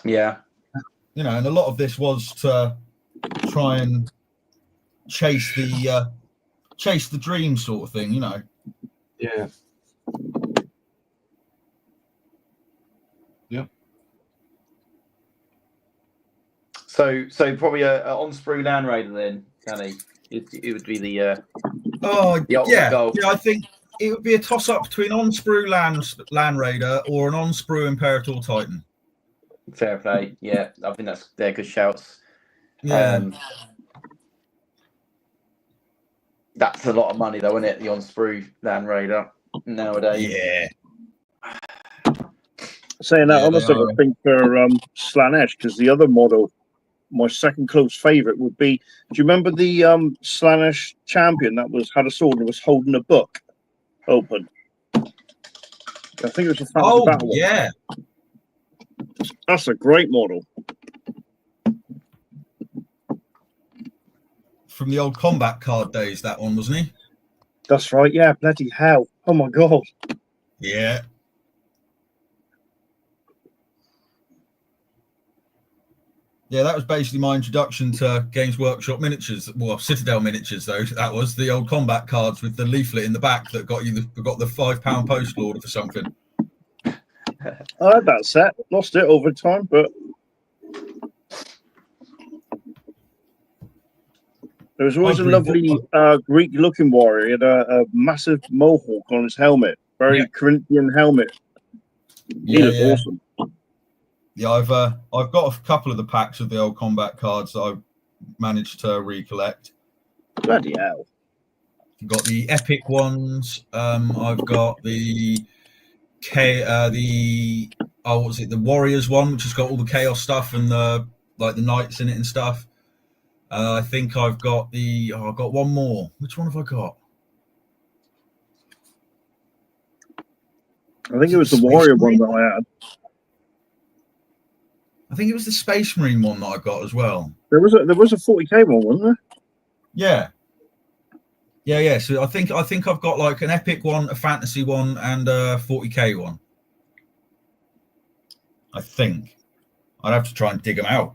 Yeah. And a lot of this was to try and chase the dream sort of thing, Yeah. Yep. So probably a on Sprue Land Raider then, Danny. It would be the goal. I think it would be a toss up between on Sprue Land Raider or an on Sprue Imperator Titan. Fair play. Yeah, I think they're good shouts. Yeah. That's a lot of money though, isn't it? The on Sprue Land Raider nowadays. Yeah. Saying that, I must have a think for Slanesh, because the other model my second close favourite would be. Do you remember the Slaanesh champion that had a sword and was holding a book open? I think it was a fantasy battle one. Yeah. That's a great model. From the old combat card days, that one, wasn't he? That's right. Yeah, bloody hell. Oh my god. Yeah. Yeah, that was basically my introduction to Games Workshop miniatures. Well, Citadel miniatures, though. That was the old combat cards with the leaflet in the back that got the £5 postal order for something. I had that set. Lost it over time, but there was always a lovely Greek-looking warrior. He had a massive mohawk on his helmet. Very Corinthian helmet. He looked awesome. Yeah, I've got a couple of the packs of the old combat cards that I've managed to recollect. Bloody hell! I've got the epic ones. I've got the the Warriors one, which has got all the chaos stuff and the knights in it and stuff. I think I've got I've got one more. Which one have I got? I think it was the warrior one that I had. I think it was the Space Marine one that I got as well. There was a 40k one, wasn't there? Yeah. So I think I've got like an epic one, a fantasy one, and a 40k one. I think I'd have to try and dig them out.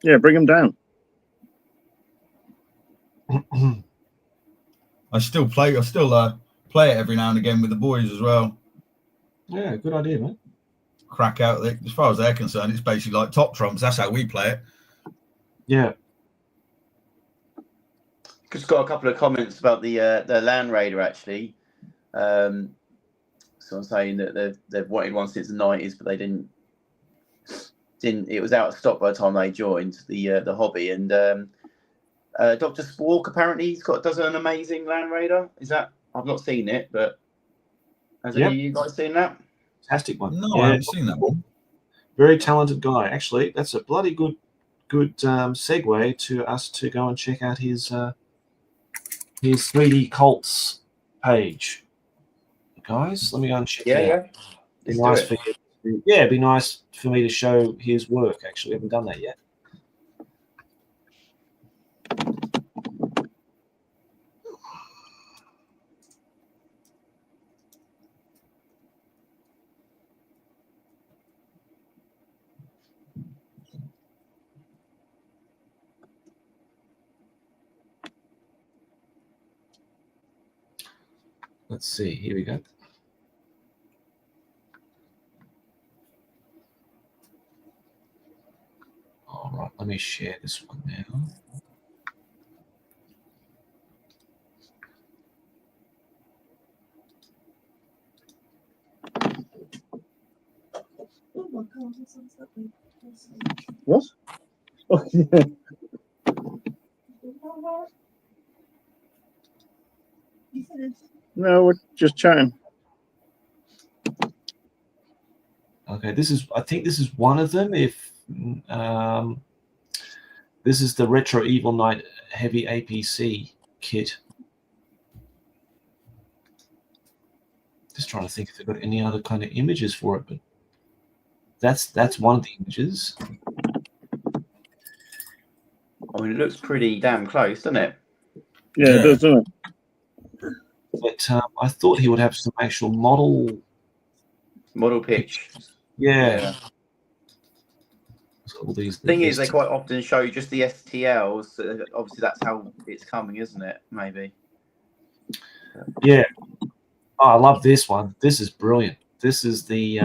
Yeah, bring them down. I still play it every now and again with the boys as well. Yeah, good idea, man. Crack out. As far as they're concerned, it's basically like Top Trumps. That's how we play it. Yeah. Just got a couple of comments about the Land Raider actually. So I'm saying that they've wanted one since the 90s, but they didn't. It was out of stock by the time they joined the hobby. And Dr. Spork apparently does an amazing Land Raider. Is that? I've not seen it, but. Has any of you guys seen that? Fantastic one. No, I haven't seen that one. Very talented guy. Actually, that's a bloody good segue to us to go and check out his 3D Cults page. Guys, let me go and check it out. It'd be nice for me to show his work. Actually, we haven't done that yet. Let's see. Here we go. All right. Let me share this one now. Oh my god, that sounds lovely. What? Oh, yeah. You finished? No, we're just chatting. Okay, I think this is one of them. If this is the Retro Evil Knight Heavy APC kit. Just trying to think if they've got any other kind of images for it, but that's one of the images. I mean, it looks pretty damn close, doesn't it? Yeah, it does, doesn't it? But I thought he would have some actual model pitch. Yeah. So all these Thing is, they quite often show you just the STLs. So obviously, that's how it's coming, isn't it? Maybe. Yeah. Oh, I love this one. This is brilliant. This is the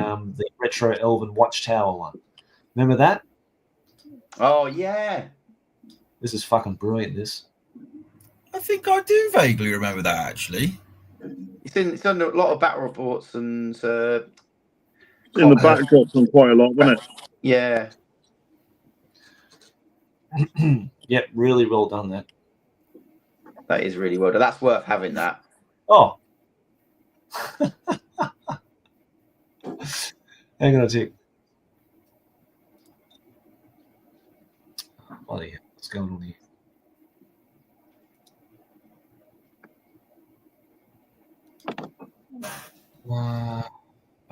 Retro Elven Watchtower one. Remember that? Oh yeah. This is fucking brilliant. This. I think I do vaguely remember that actually. It's in a lot of battle reports and. In the backdrops on quite a lot, wasn't it? Yeah. Yep, really well done. That is really well done. That's worth having that. Oh. Hang on a tick. Bloody hell, what's going on here?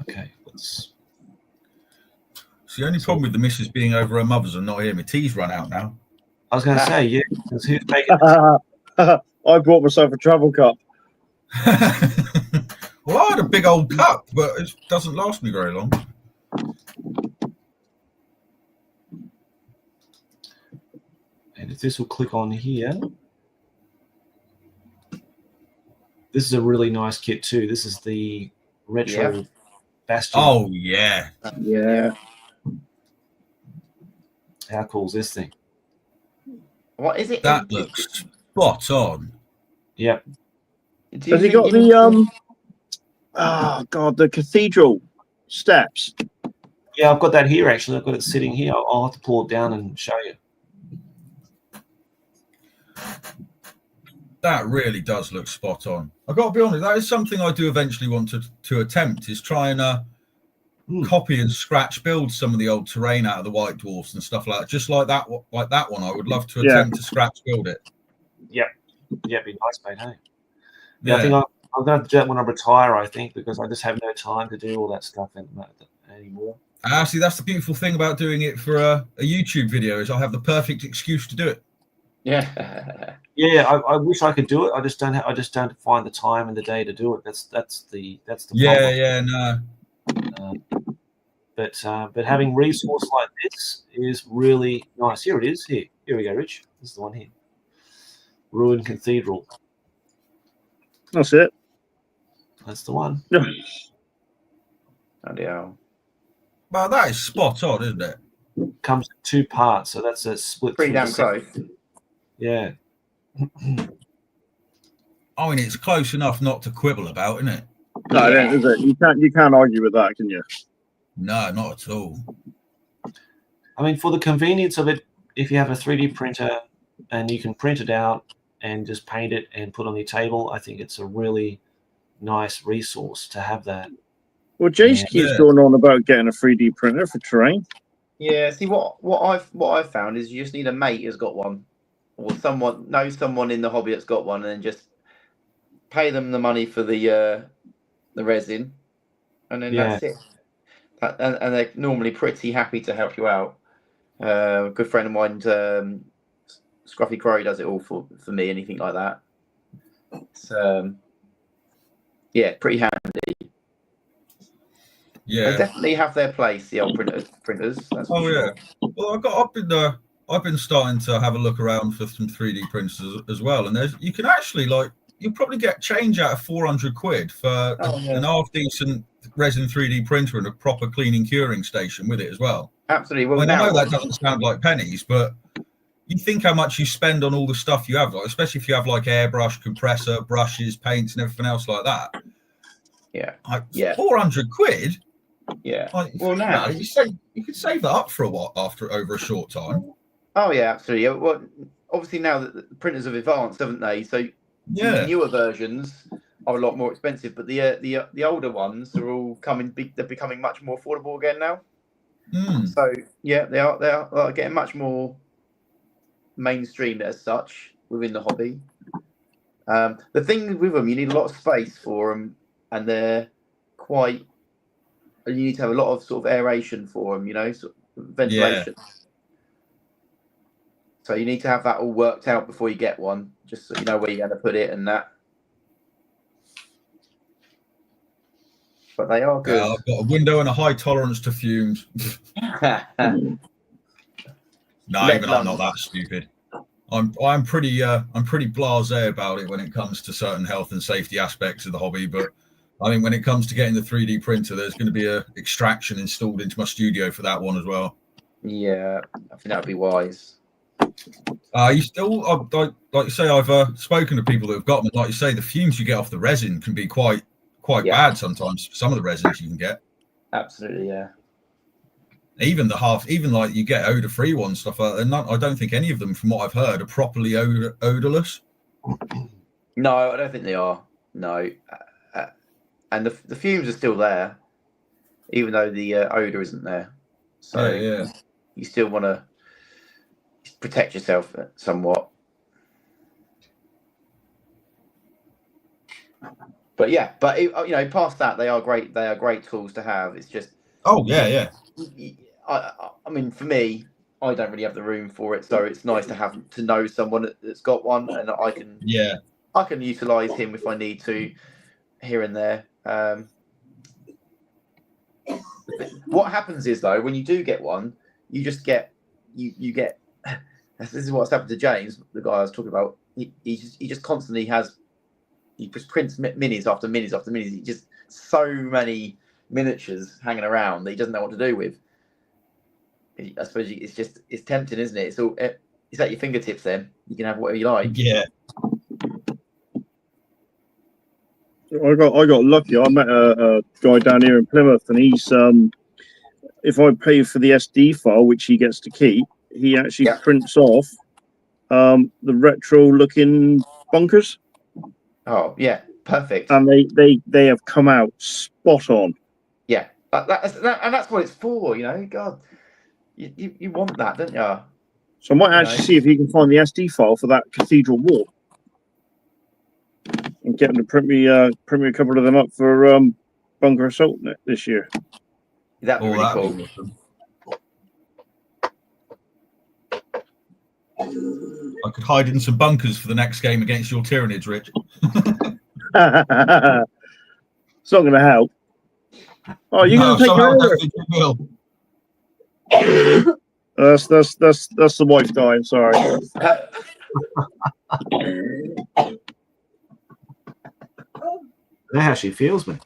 Okay, let's. It's the only problem with the missus being over her mother's and not here. My tea's run out now. I was going to say, yeah, because who's taking I bought myself a travel cup. Well, I had a big old cup, but it doesn't last me very long. And if this will click on here, this is a really nice kit too. This is the retro Bastion. Oh, yeah. Yeah. How cool is this thing? What is it? That looks spot on. Yep. Has he got the oh god, the cathedral steps? Yeah, I've got that here actually. I've got it sitting here. I'll have to pull it down and show you. That really does look spot on. I've got to be honest, that is something I do eventually want to attempt, is try and copy and scratch build some of the old terrain out of the White Dwarfs and stuff like that. Just like that one. I would love to attempt to scratch build it. Yep. Yeah, it'd be nice, mate, hey? Yeah, I think I'm going to do that when I retire, I think, because I just have no time to do all that stuff anymore. See, that's the beautiful thing about doing it for a YouTube video, is I have the perfect excuse to do it. Yeah. Yeah, I wish I could do it. I just don't find the time and the day to do it. That's the problem. But having resource like this is really nice. Here it is. Here we go, Rich. This is the one here. Ruined Cathedral. That's it. That's the one. Bloody hell. Well, that is spot on, isn't it? Comes in 2 parts, so that's a split. Pretty damn close. Yeah. I mean, it's close enough not to quibble about, isn't it? No, it ain't, is it? You can't argue with that, can you? No, not at all. I mean, for the convenience of it, if you have a 3D printer and you can print it out and just paint it and put on your table, I think it's a really nice resource to have that. Well, Jace keeps going on about getting a 3D printer for terrain. Yeah, see what I've found is you just need a mate who's got one, or someone in the hobby that's got one, and then just pay them the money for the resin, and then that's it. And they're normally pretty happy to help you out. A good friend of mine, Scruffy Crow, does it all for me, anything like that. It's pretty handy. Yeah, they definitely have their place, the old printers. That's for sure. Well, I've been starting to have a look around for some 3D printers as well, and you can actually you probably get change out of 400 quid for an half decent resin 3D printer and a proper cleaning curing station with it as well. Absolutely. Well, I know that doesn't sound like pennies, but you think how much you spend on all the stuff you have, especially if you have airbrush, compressor, brushes, paints, and everything else like that. Yeah. 400 quid. Yeah. Well, now you could save that up for a while over a short time. Oh yeah, absolutely. Well, obviously now that the printers have advanced, haven't they? So newer versions are a lot more expensive, but the older ones are all they're becoming much more affordable again now. So yeah, they are getting much more mainstream as such within the hobby. The thing with them, you need a lot of space for them, and they're quite. You need to have a lot of sort of aeration for them, sort of ventilation. Yeah. So you need to have that all worked out before you get one, just so you know where you're going to put it and that. But they are good. I've got a window and a high tolerance to fumes. No, even I'm not that stupid. I'm pretty blasé about it when it comes to certain health and safety aspects of the hobby, but I think when it comes to getting the 3D printer, there's going to be a extraction installed into my studio for that one as well. Yeah, I think that would be wise. You still, like you say, I've spoken to people that have got them. Like you say, the fumes you get off the resin can be quite bad sometimes. Some of the resins you can get. Absolutely, yeah. Even like you get odor-free ones, stuff like that. I don't think any of them, from what I've heard, are properly odorless. No, I don't think they are. No. And the fumes are still there, even though the odor isn't there. So you still want to protect yourself somewhat. But yeah, but you know, past that, they are great. They are great tools to have. It's just, Oh yeah. I mean, for me, I don't really have the room for it, so it's nice to know someone that's got one, and I can utilize him if I need to, here and there. What happens is, though, when you do get one, you just get you get. This is what's happened to James, the guy I was talking about. He just constantly has. He just prints minis after minis after minis. He just so many miniatures hanging around that he doesn't know what to do with. I suppose it's tempting, isn't it? It's at your fingertips. Then you can have whatever you like. Yeah. I got lucky. I met a guy down here in Plymouth, and he's if I pay for the SD file, which he gets to keep, he actually prints off the retro-looking bunkers. Oh yeah, perfect. And they have come out spot on. Yeah, and that's what it's for. You know, God, you want that, don't you? So I might actually see if he can find the SD file for that cathedral wall, and get him to print me a couple of them up for Bunker Assault this year. That'd be really cool. Be awesome. I could hide in some bunkers for the next game against your Tyranids, Rich. It's not going to help. Oh, you're going to take your own. That's the wife dying. Sorry. I know how she feels, man.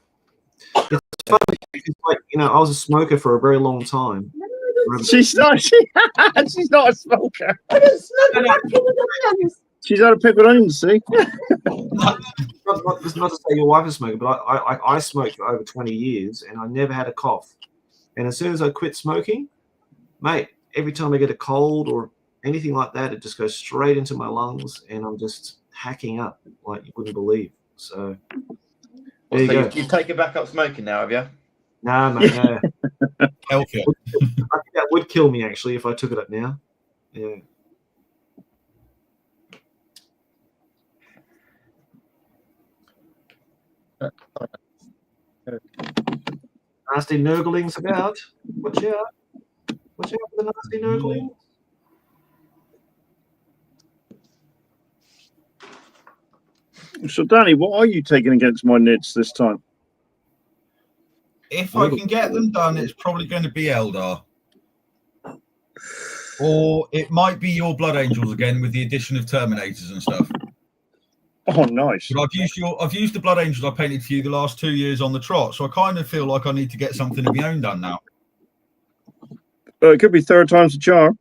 It's funny. It's like, you know, I was a smoker for a very long time. She's not. She's not a smoker. She's had a pick with onions. See. not to say your wife is a smoker, but I smoked for over 20 years, and I never had a cough. And as soon as I quit smoking, mate, every time I get a cold or anything like that, it just goes straight into my lungs, and I'm just hacking up like you wouldn't believe. So. You've taken back up smoking now, have you? No, mate, no. Healthier. I think that would kill me, actually, if I took it up now. Yeah. Nasty nurglings about. Watch out. Watch out for the nasty nurglings. So, Danny, what are you taking against my Nids this time? If I can get them done, it's probably going to be Eldar. Or it might be your Blood Angels again with the addition of Terminators and stuff. Oh, nice. But I've used the Blood Angels I painted for you the last 2 years on the trot, so I kind of feel like I need to get something of my own done now. It could be third time's a charm.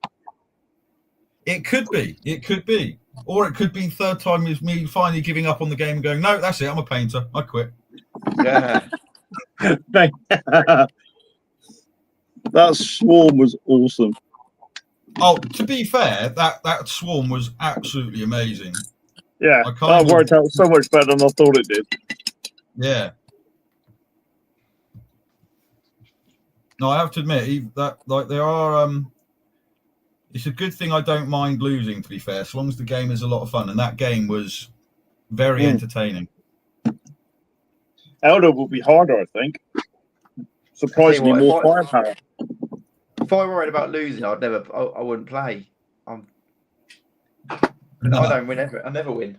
It could be. It could be. Or it could be third time is me finally giving up on the game and going, no, that's it. I'm a painter. I quit. Yeah. That swarm was awesome. Oh, to be fair, that swarm was absolutely amazing. Yeah, that worked out so much better than I thought it did. Yeah. No, I have to admit that like there are it's a good thing I don't mind losing, to be fair, as long as the game is a lot of fun, and that game was very entertaining. Elder will be harder, I think. Surprisingly more firepower. If I worried about losing, I wouldn't play. I don't win ever. I never win.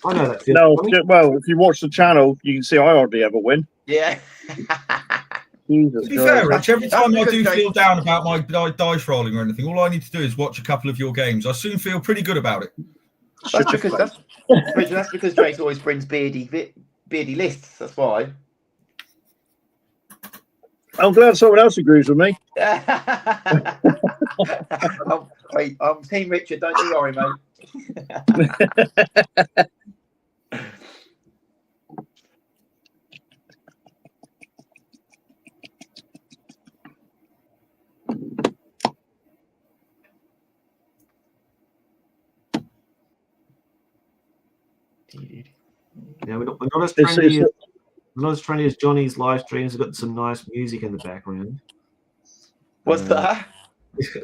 I know that. No, well, if you watch the channel, you can see I hardly ever win. Yeah. Jesus to be fair, Rich, every time I do because feel down about my dice rolling or anything, all I need to do is watch a couple of your games. I soon feel pretty good about it. That's because Drake always brings beardy lists. That's why. I'm glad someone else agrees with me. I'm Team Richard. Don't you worry, mate. Yeah, we're not as trendy as not as trendy as Johnny's live streams. Have got some nice music in the background. What's that?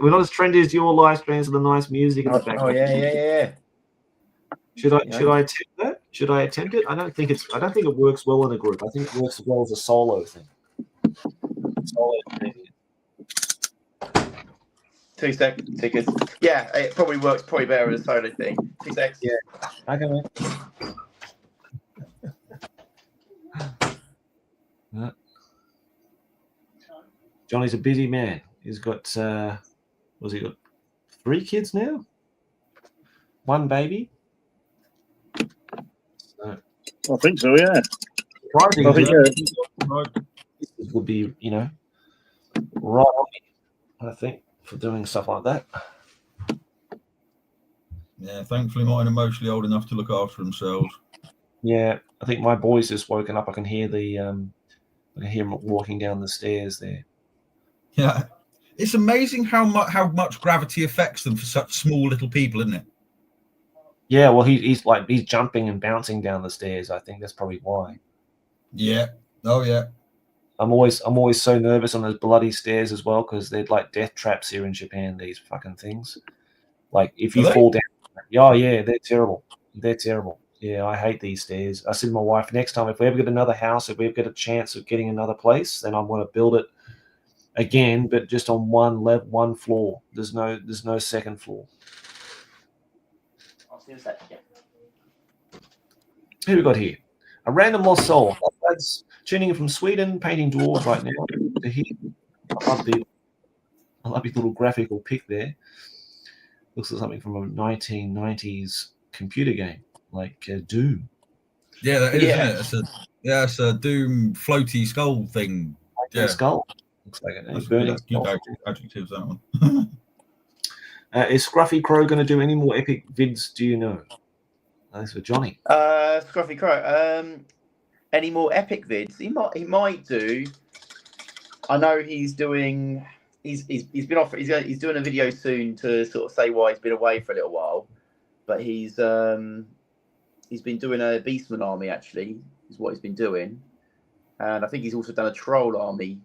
We're not as trendy as your live streams with the nice music in the background. Oh yeah. Should I Yeah. should I attempt that? Should I attempt it? I don't think it works well in a group. I think it works well as a solo thing. Solo thing. 2 seconds. Tickets. Yeah, it probably works better as a solo thing. 2 seconds. Yeah. Okay, man. Johnny's a busy man. He's got what's he got? 3 kids now? 1 baby? So, I think so, yeah. surprising, I think, this would be, right on me, I think, for doing stuff like that. Yeah, thankfully mine are mostly old enough to look after themselves. Yeah, I think my boy's just woken up. I can hear I can hear him walking down the stairs there. Yeah. It's amazing how much gravity affects them for such small little people, isn't it? Yeah, well, he's jumping and bouncing down the stairs. I think that's probably why. Yeah. Oh yeah. I'm always so nervous on those bloody stairs as well, because they're like death traps here in Japan. These fucking things. Like if you fall down, yeah, they're terrible. They're terrible. Yeah, I hate these stairs. I said to my wife, next time if we ever get another house, if we ever get a chance of getting another place, then I'm going to build it again, but just on one floor. There's no second floor. I'll see you in a sec. Yeah. Who we got here? A random lost soul. That's tuning in from Sweden, painting dwarves right now. To hear. I love his little graphical pic there. Looks like something from a 1990s computer game, like Doom. Yeah, that is, Yeah. isn't it? It's a Doom floaty skull thing. Yeah. Skull. Looks like a That's burning good skull. adjectives, that one. Is Scruffy Crow going to do any more epic vids? Do you know? Thanks for Johnny. Scruffy Crow. Any more epic vids? He might do. I know he's doing. He's been off. He's doing a video soon to sort of say why he's been away for a little while. But he's been doing a Beastman army, actually, is what he's been doing. And I think he's also done a troll army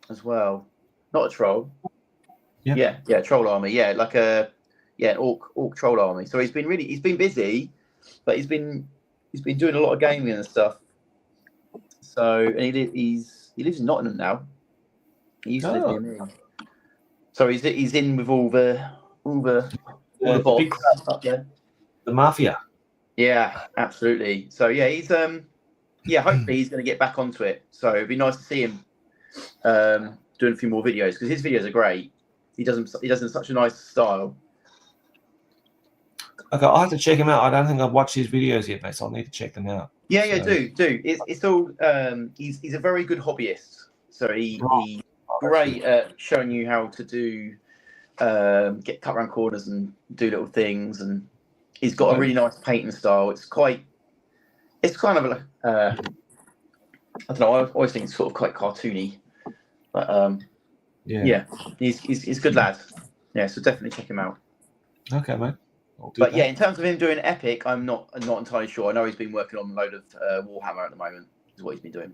as well. Not a troll. Yeah, troll army. Yeah, like an orc troll army. So he's been busy, but he's been doing a lot of gaming and stuff. So and he lives in Nottingham now. He used to live near me. So he's in with all the bots big up there. The Mafia. Yeah, absolutely. So yeah, he's hopefully he's going to get back onto it. So it'd be nice to see him doing a few more videos, because his videos are great. He does in such a nice style. Okay, I'll have to check him out. I don't think I've watched his videos yet, mate, so I'll need to check them out. Yeah, do. It's all. He's a very good hobbyist. So he's great at showing you how to do get cut around corners and do little things, and he's got a really nice painting style. It's kind of like I don't know. I always think it's sort of quite cartoony, but yeah, he's a good lad. Yeah, so definitely check him out. Okay, mate. But yeah, in terms of him doing epic, I'm not entirely sure. I know he's been working on a load of Warhammer at the moment. Is what he's been doing.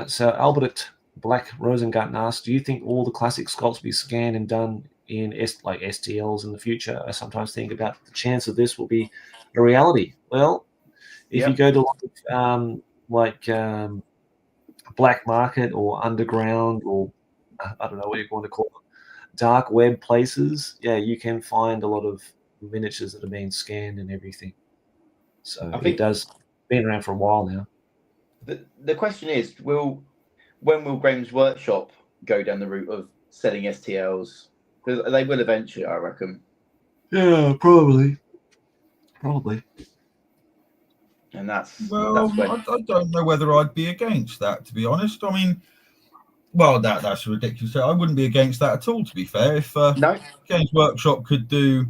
So Albert Black Rosengarten asks, do you think all the classic sculpts will be scanned and done in STLs in the future? I sometimes think about the chance of this will be a reality. Well, if you go to black market or underground, or I don't know what you're going to call it, dark web places, you can find a lot of miniatures that are being scanned and everything. So it does been around for a while now. The question is, when will Games Workshop go down the route of selling STLs? Because they will eventually, I reckon. Yeah, probably. And that's when... I don't know whether I'd be against that, to be honest. I mean, well, that's ridiculous. I wouldn't be against that at all, to be fair. If Games Workshop could do,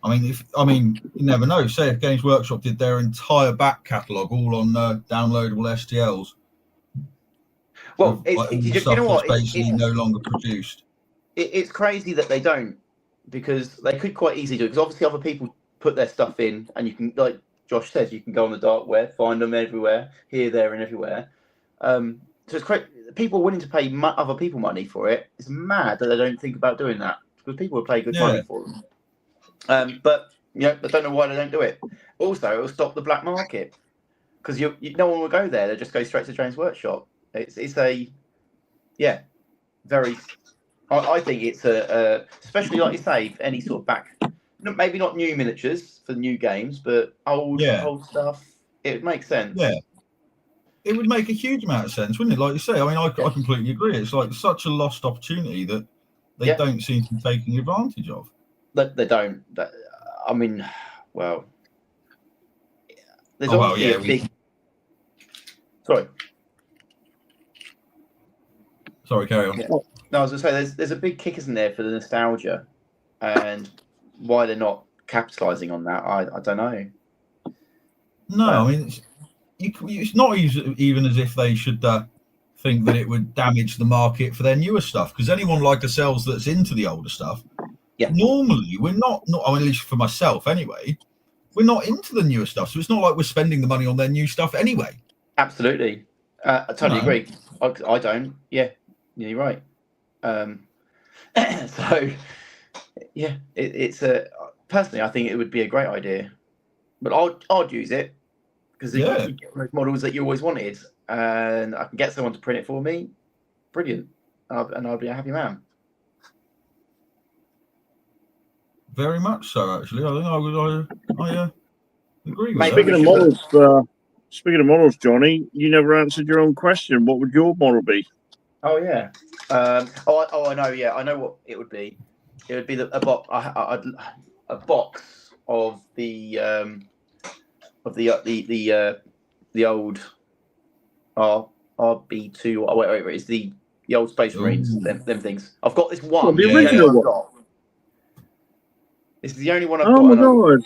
I mean, you never know. Say if Games Workshop did their entire back catalogue all on downloadable STLs. Well, you know what? Basically, no longer produced. It's crazy that they don't, because they could quite easily do it. Because obviously, other people put their stuff in, and you can, like Josh says, you can go on the dark web, find them everywhere, here, there, and everywhere. So it's great. People willing to pay other people money for it. It's mad that they don't think about doing that because people will pay good money for them. But I don't know why they don't do it. Also, it'll stop the black market because no one will go there. They'll just go straight to James Workshop. It's a very. I think it's especially like you say, any sort of back, maybe not new miniatures for new games, but old stuff. It would make sense. Yeah. It would make a huge amount of sense, wouldn't it? Like you say, I mean, I completely agree. It's like such a lost opportunity that they don't seem to be taking advantage of. They don't. I mean, well, there's obviously a big. Sorry, carry on. Yeah. No, I was going to say there's a big kick, isn't there, for the nostalgia, and why they're not capitalising on that, I don't know. No, I mean, it's not even as if they should think that it would damage the market for their newer stuff, because anyone like ourselves that's into the older stuff, normally we're not I mean, at least for myself anyway, we're not into the newer stuff, so it's not like we're spending the money on their new stuff anyway. Absolutely. I totally agree. I don't. Yeah, you're right. So, yeah, it's personally, I think it would be a great idea, but I'd use it because you get those models that you always wanted, and I can get someone to print it for me. Brilliant, and I'll be a happy man. Very much so, actually. I think I agree with that. Speaking of models, Johnny, you never answered your own question. What would your model be? Oh yeah. I know. Yeah, I know what it would be. It would be a box of the old RB2. Wait, it's the old Space Marines. Them things. I've got this one. The original one. This is the only one I've got. Oh my god!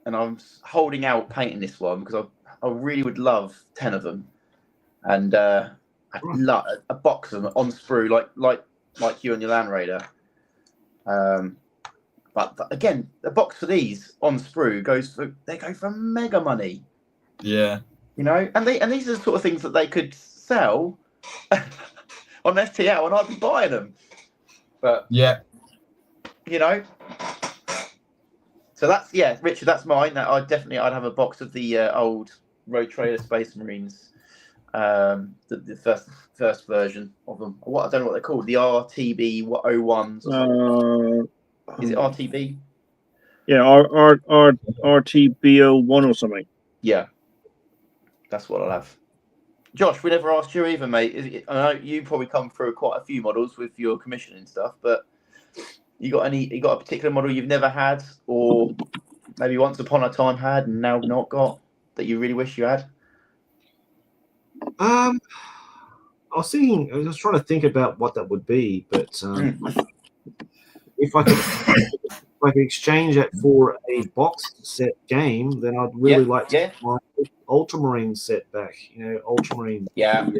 And I'm holding out painting this one because I really would love 10 of them, and I'd love a box of them on sprue, like you and your Land Raider. But again, the box for these on sprue go for mega money. Yeah. And these are the sort of things that they could sell on FTL, and I'd be buying them. But So that's Richard. That's mine. I'd have a box of the old Road Trader Space Marines, the first version of them. I don't know what they're called. The RTB 01s. Is it RTB? Yeah, RTB01 or something. Yeah, that's what I'll have. Josh, we never asked you either, mate. I know you probably come through quite a few models with your commissioning stuff, but. You got a particular model you've never had, or maybe once upon a time had and now not got, that you really wish you had? I was trying to think about what that would be, but if I could exchange it for a box set game, then I'd really like to get my Ultramarine set back. Ultramarine. Yeah.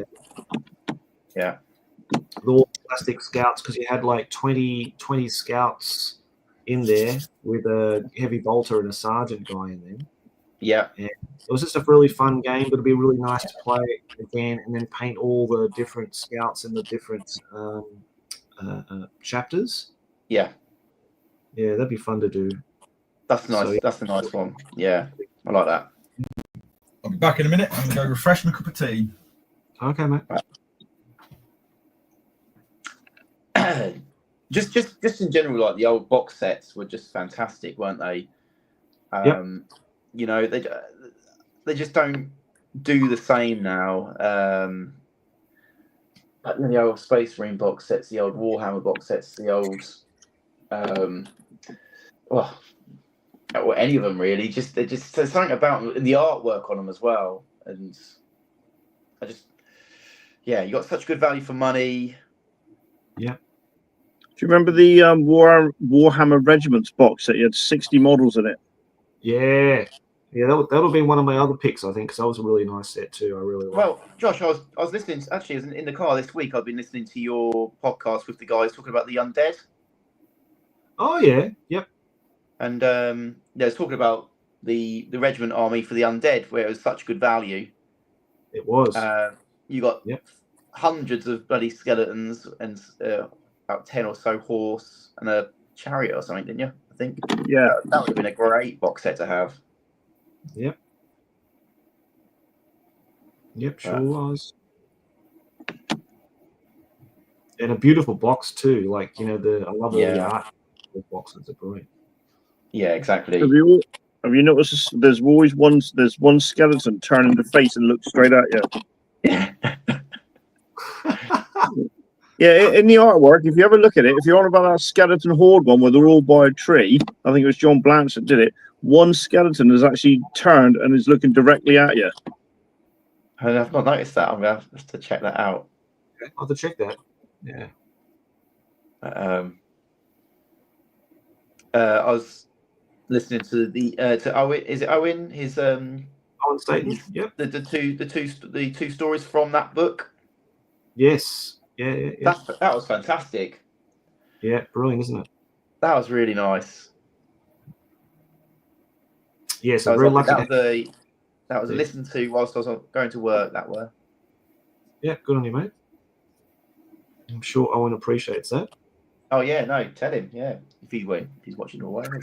The plastic scouts, because you had like 20 scouts in there with a heavy bolter and a sergeant guy in them. Yeah. And it was just a really fun game, but it'd be really nice to play again and then paint all the different scouts and the different chapters. Yeah. Yeah, that'd be fun to do. That's nice. So, that's a nice one. Yeah, I like that. I'll be back in a minute. I'm going to go refresh my cup of tea. Okay, mate. Just in general, like the old box sets were just fantastic, weren't they? They just don't do the same now. Like the old Space Marine box sets, the old Warhammer box sets, the old or any of them really. There's something about the artwork on them as well, and you got such good value for money. Yeah. Do you remember the Warhammer Regiments box that you had 60 models in it? Yeah, that would have been one of my other picks, I think, because that was a really nice set too. I really liked. Well, Josh, I was listening. Actually, in the car this week, I've been listening to your podcast with the guys talking about the undead. Oh yeah, yep. And I was talking about the regiment army for the undead, where it was such good value. It was. You got Yep. hundreds of bloody skeletons and about 10 or so horse and a chariot or something, didn't you? I think. Yeah. That would have been a great box set to have. Yep. Yep, sure was. And a beautiful box too. Like, I love all the Yeah. art boxes are great. Yeah, exactly. Have you noticed there's one skeleton turning the face and looks straight at you? Yeah. Yeah, in the artwork, if you ever look at it, if you're on about that skeleton horde one where they're all by a tree, I think it was John Blanche that did it. One skeleton has actually turned and is looking directly at you. I've not noticed that. I'm going to have to check that out. Okay, I'll have to check that. Yeah. I was listening to to Owen. Is it Owen? His Owen Staten. Yep. The two stories from that book. Yes. Yeah. That was fantastic. Yeah, brilliant, isn't it? That was really nice. Yes, I'm very lucky. That was a listen to whilst I was going to work. That were. Yeah, good on you, mate. I'm sure Owen appreciates that. Oh yeah, no, tell him. Yeah, if he's watching all the way.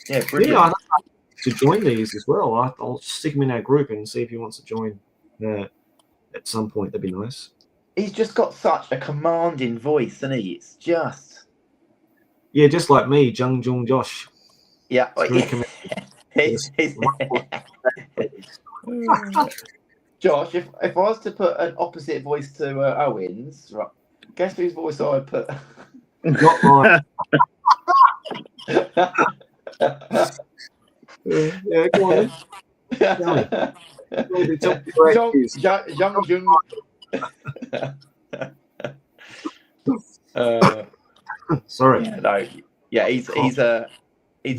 Yeah, brilliant. Yeah, I'd like to join these as well. I'll stick him in our group and see if he wants to join at some point. That'd be nice. He's just got such a commanding voice, isn't he? It's just. Yeah, just like me, Jung Josh. Yeah. Josh, if I was to put an opposite voice to Owen's, right, guess whose voice I would put? Not mine. Yeah, go on then. Sorry. Yeah, no. Yeah, he's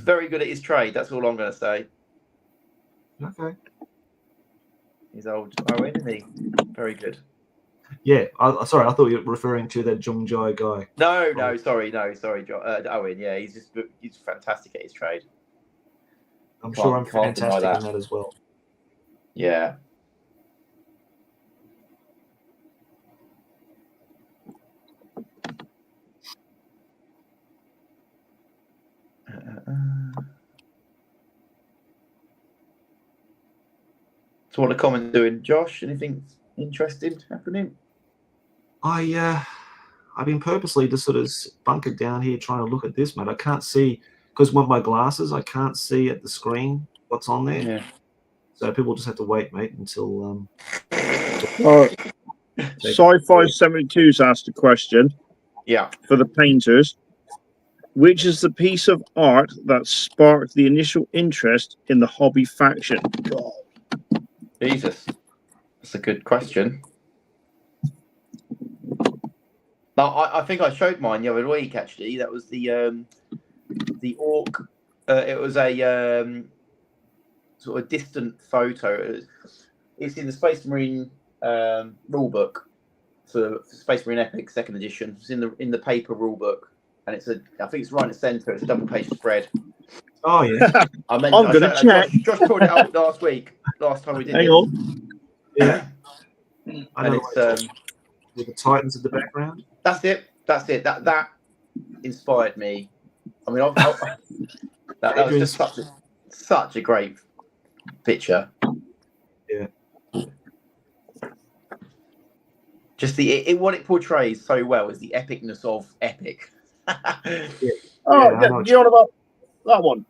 very good at his trade. That's all I'm going to say. Okay. He's old Owen, isn't he? Very good. Yeah. Sorry, I thought you were referring to that Jung Jai guy. No, sorry, Owen. Yeah, he's fantastic at his trade. I'm sure I'm Can't deny fantastic in that as well. Yeah. So what are the comments doing, Josh? Anything interesting happening? I've been purposely just sort of bunkered down here trying to look at this, mate. I can't see because with my glasses, I can't see at the screen what's on there. Yeah. So people just have to wait, mate, until. Sci-Fi 72's asked a question. Yeah. For the painters, which is the piece of art that sparked the initial interest in the hobby faction? God. Jesus, that's a good question. Now, I think I showed mine the other week. Actually, that was the orc. It was a sort of distant photo. It's in the Space Marine rulebook for Space Marine Epic Second Edition. It's in the paper rulebook, and I think it's right in the centre. It's a double-page spread. Oh yeah. I'm going to check. Josh pulled it out last time we did. Hang on. Yeah. And it's with the Titans in the background. That's it. That inspired me. I mean, that was just such a great picture. Yeah. Just what it portrays so well is the epicness of epic. Yeah. Oh, yeah, you're on about that one.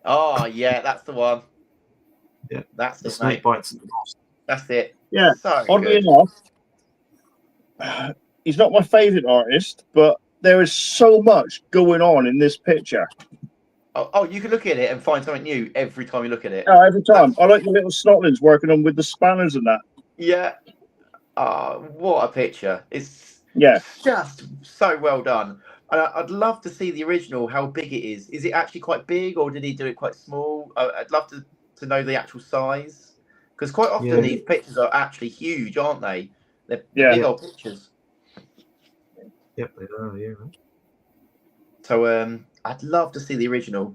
Oh yeah, that's the one. Yeah, that's the snake bites. That's it. Yeah. So oddly enough, he's not my favourite artist, but there is so much going on in this picture. Oh, you can look at it and find something new every time you look at it. Yeah, every time. I like the little snotlings working on with the spanners and that. Yeah. What a picture! It's just so well done. I'd love to see the original, how big it is. Is it actually quite big, or did he do it quite small? I'd love to know the actual size, because quite often these pictures are actually huge, aren't they? They're big old pictures. Yep, they are. Yeah. So I'd love to see the original,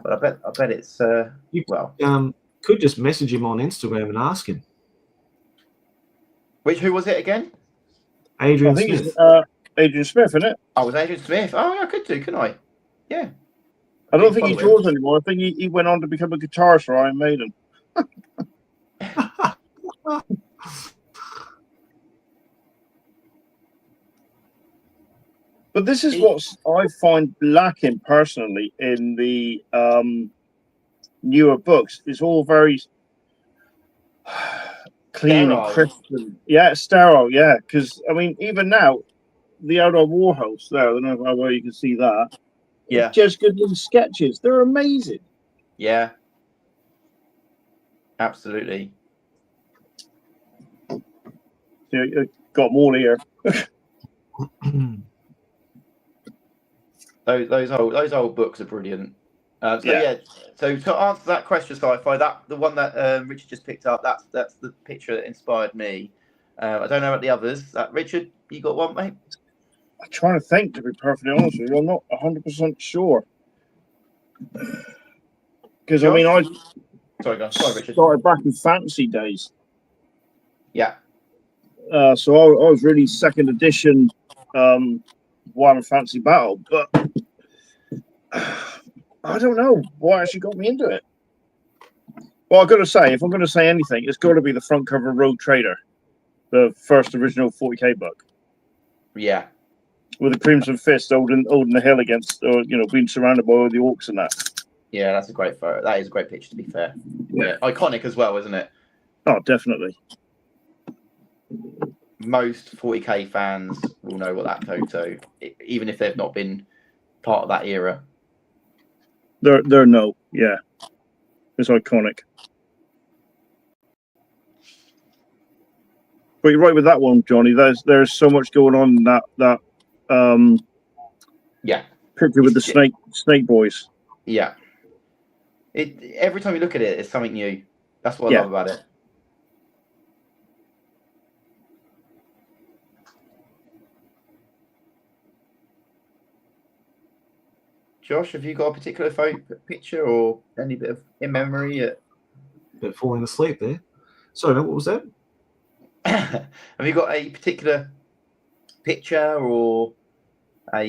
but I bet it's could just message him on Instagram and ask him. Who was it again? Adrian I think Smith. it's Adrian Smith, isn't it? Oh, it was Adrian Smith. Oh, yeah, I could do, couldn't I? Yeah. I don't think he follow him. draws anymore. I think he went on to become a guitarist for Iron Maiden. But this is what I find lacking personally in the newer books. It's all very clean Sterile. and crisp. And, yeah, sterile. Yeah, because I mean, even now, the Outdoor Warhouse there. I don't know how well you can see that. Yeah. It's just good little sketches. They're amazing. Yeah. Absolutely. You got them all here. Those old books are brilliant. So to answer that question, Sci-Fi, that the one that Richard just picked up, that's the picture that inspired me. I don't know about the others. Richard, you got one, mate? I'm trying to think, to be perfectly honest with you. I'm not 100% sure. Because, I mean, I Sorry, Richard. started back in fantasy days. Yeah. So I was really second edition Warhammer Fantasy Battle. But I don't know what actually got me into it. Well, I've got to say, if I'm going to say anything, it's got to be the front cover of Rogue Trader, the first original 40k book. Yeah. With the Crimson Fist holding the hill against, being surrounded by all the orcs and that. Yeah, that's a great photo. That is a great picture, to be fair. Yeah. Iconic as well, isn't it? Oh, definitely. Most 40k fans will know what that photo, even if they've not been part of that era. They're yeah. It's iconic. But you're right with that one, Johnny. There's so much going on in that picture with the snake boys. Yeah. Every time you look at it, it's something new. That's what I love about it. Josh, have you got a particular picture or any bit of in memory? Bit falling asleep there. Sorry, what was that? Have you got a particular picture or a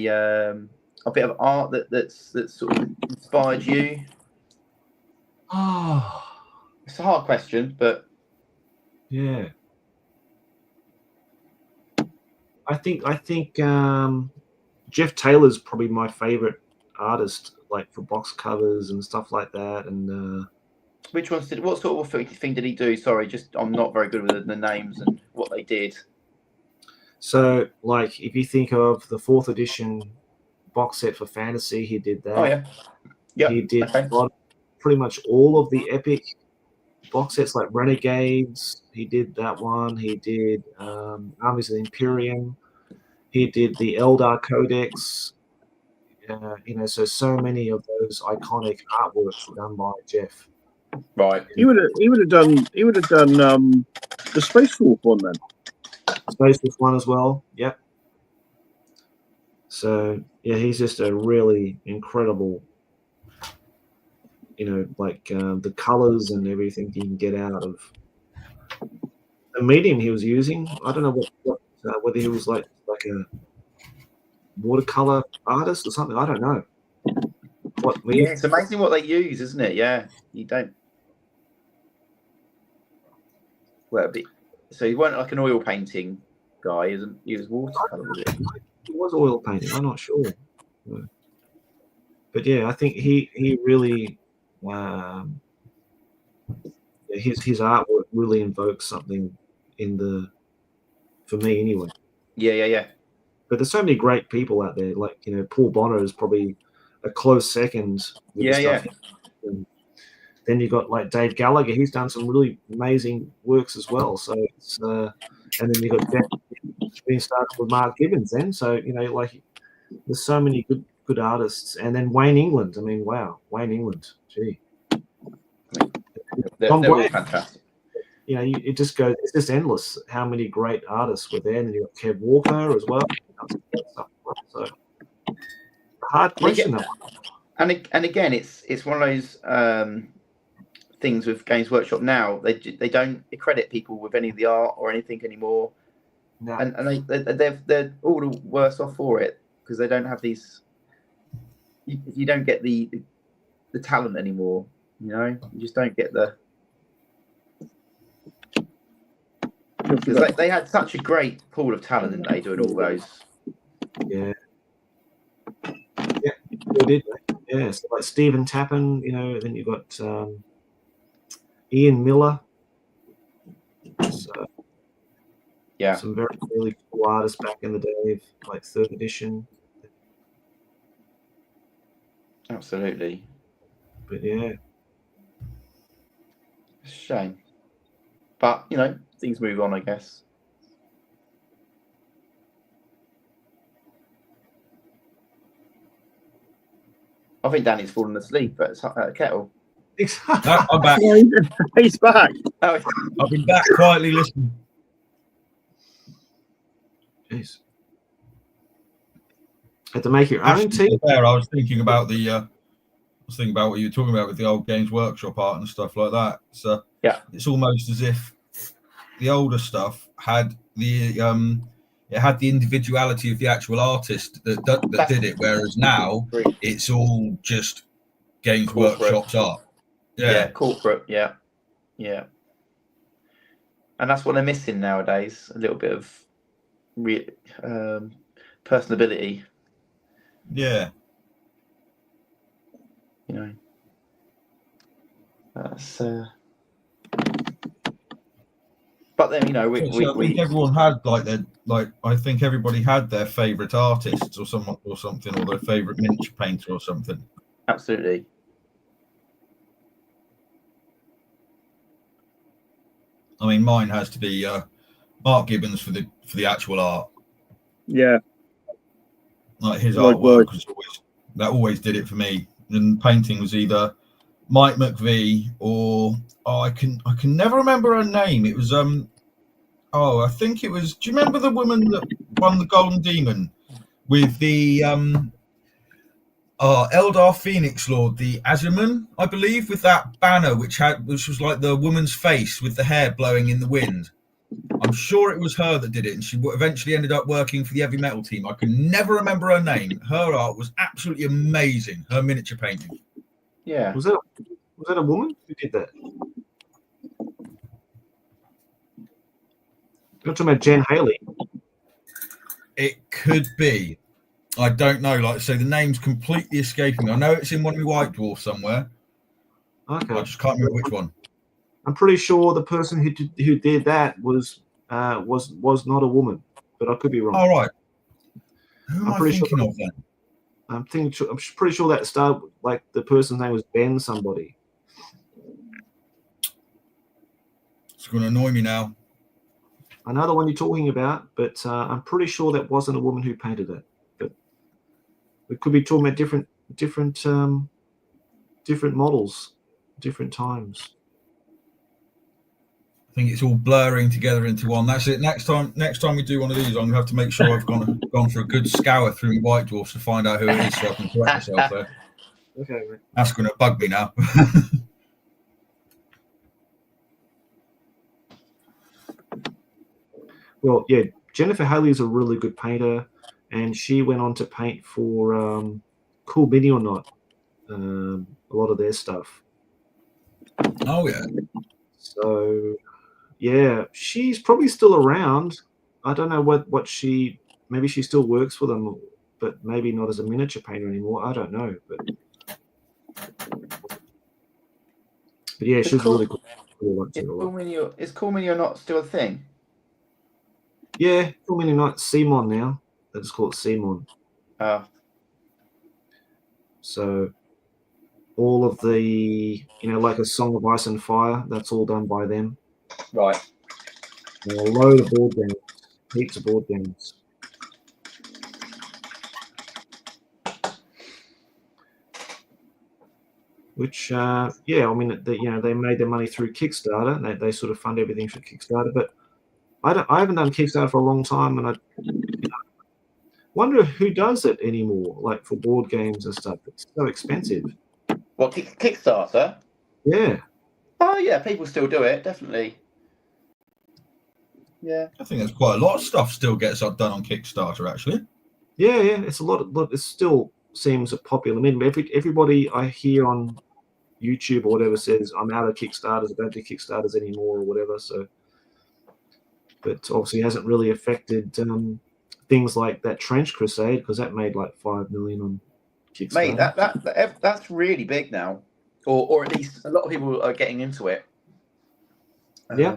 bit of art that's sort of inspired you? Oh, It's a hard question, but yeah. I think Jeff Taylor's probably my favorite artist, like for box covers and stuff like that. And what sort of thing did he do? Sorry, I'm not very good with the names and what they did. So, like, if you think of the 4th edition box set for fantasy, he did that. Oh yeah, yeah. He did pretty much all of the epic box sets, like Renegades. He did that one. He did Armies of the Imperium. He did the Eldar Codex. So many of those iconic artworks were done by Jeff. Right. He would have done the Space Wolf one then. Space Wolf one as well. Yep. So yeah, he's just a really incredible. The colors and everything you can get out of the medium he was using. I don't know whether he was like a watercolor artist or something. I don't know. It's amazing what they use, isn't it? Yeah, you don't. Well, so he wasn't like an oil painting guy, isn't he? Was watercolor, was it? It was oil painting. I'm not sure, but yeah, I think he really. His artwork really invokes something for me anyway. Yeah. But there's so many great people out there. Like Paul Bonner is probably a close second. Yeah. And then you got like Dave Gallagher. He's done some really amazing works as well. So it's and then you got Jeff being started with Mark Gibbons. Then there's so many good artists. And then Wayne England. I mean, wow, Wayne England. Gee. They're all fantastic. It just goes. It's just endless. How many great artists were there? And then you got Kev Walker as well. So hard question. And again, it's one of those things with Games Workshop now. They don't accredit people with any of the art or anything anymore, No. and they're all the worse off for it because they don't have these. You don't get the talent anymore. You just don't get the. Because they had such a great pool of talent, didn't they, doing all those? Yeah. Yeah, they did. Yeah, so like Stephen Tappan, then you've got Ian Miller. So, Yeah. some very really cool artists back in the day, like 3rd edition. Absolutely. But yeah. Shame. But, things move on, I guess. I think Danny's fallen asleep at a kettle. No, I'm back. He's back. Oh, I've been back quietly listening. Jeez. Had to make your own tea. There, I was thinking about what you were talking about with the old Games Workshop art and stuff like that. So yeah, it's almost as if the older stuff had the individuality of the actual artist that did it, whereas now it's all just Games corporate. Workshop's art. Yeah, corporate. Yeah. And that's what they're missing nowadays. A little bit of personability. Yeah. That's. But then I think everyone had I think everybody had their favourite artists or something, or their favourite miniature painter or something. Absolutely. I mean, mine has to be Mark Gibbons for the actual art. Yeah. Like his artwork was always did it for me. And painting was either Mike McVie or I can never remember her name. It was I think it was. Do you remember the woman that won the Golden Demon with the Eldar Phoenix Lord, the Azuman, I believe, with that banner which was like the woman's face with the hair blowing in the wind? I'm sure it was her that did it, and she eventually ended up working for the heavy metal team. I can never remember her name. Her art was absolutely amazing. Her miniature painting. Yeah. Was that a woman who did that? You're talking about Jen Haley. It could be. I don't know. Like I say, the name's completely escaping me. I know it's in one of my White Dwarfs somewhere. Okay. I just can't remember which one. I'm pretty sure the person who did that was not a woman, but I could be wrong. All right. Who am I thinking of then? I'm pretty sure that started like the person's name was Ben somebody. It's going to annoy me now. I know the one you're talking about, but I'm pretty sure that wasn't a woman who painted it. But we could be talking about different models, different times. I think it's all blurring together into one. That's it. Next time we do one of these, I'm gonna have to make sure I've gone for a good scour through my White Dwarfs to find out who it is, so I can correct myself there. Okay. That's going to bug me now. Well, yeah, Jennifer Haley is a really good painter, and she went on to paint for Cool Mini or Not, a lot of their stuff. Oh yeah. So, yeah, she's probably still around. I don't know what maybe she still works for them, but maybe not as a miniature painter anymore. I don't know, but yeah, she's really good. Is Cool Mini or Not still a thing? Yeah, Cool Mini or Not, Simon now. They just call it Simon. So all of the, like a Song of Ice and Fire, that's all done by them. Right. And a load of board games, heaps of board games. Which, I mean, they made their money through Kickstarter. They sort of fund everything for Kickstarter. But I haven't done Kickstarter for a long time, and I wonder who does it anymore, like for board games and stuff. It's so expensive. What, Kickstarter? Yeah. Oh yeah, people still do it, definitely. Yeah. I think there's quite a lot of stuff still gets done on Kickstarter, actually. Yeah, it's a lot. It still seems popular. I mean, everybody I hear on YouTube or whatever says I'm out of Kickstarters, I don't do Kickstarters anymore or whatever. So, but obviously it hasn't really affected things like that Trench Crusade, because that made like 5 million on Kickstarter. Mate, that's really big now, or at least a lot of people are getting into it. Yeah.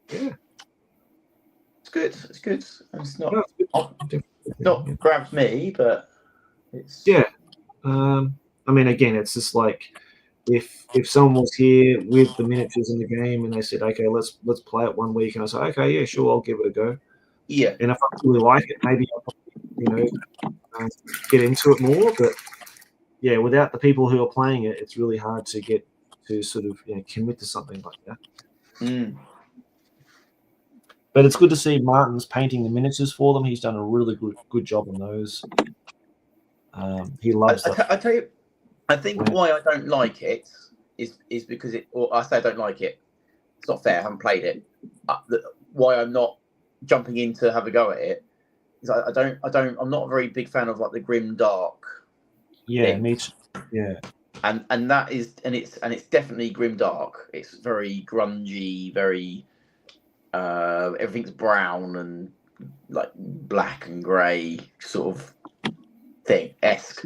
It's good. It's good. It's not. No, it's good. Not grabs me, but it's I mean, again, it's just like if someone was here with the miniatures in the game and they said, okay, let's play it 1 week, and I say, okay, yeah, sure, I'll give it a go. Yeah. And if I really like it, maybe I'll get into it more. But yeah, without the people who are playing it, it's really hard to get to sort of commit to something like that. Mm. But it's good to see Martin's painting the miniatures for them. He's done a really good job on those. He loves that. I tell you, I think why I don't like it is because or I say I don't like it. It's not fair. I haven't played it. Why I'm not jumping in to have a go at it is I'm not a very big fan of like the grim dark. Yeah, thing. me too. Yeah. And that is it's definitely grim dark. It's very grungy, very everything's brown and like black and grey sort of thing esque,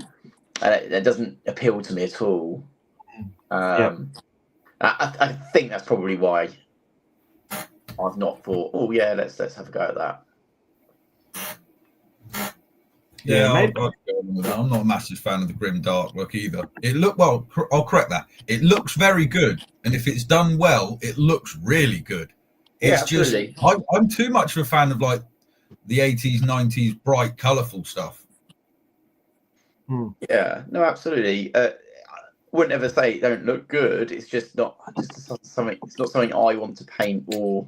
and it doesn't appeal to me at all. I think that's probably why I've not thought, oh yeah, let's have a go at that. Yeah, I'm not a massive fan of the grim dark look either. I'll correct that. It looks very good, and if it's done well, it looks really good. It's just I'm too much of a fan of like the 80s, 90s bright, colourful stuff. Yeah, no, absolutely. I wouldn't ever say it don't look good. It's just not something. It's not something I want to paint or.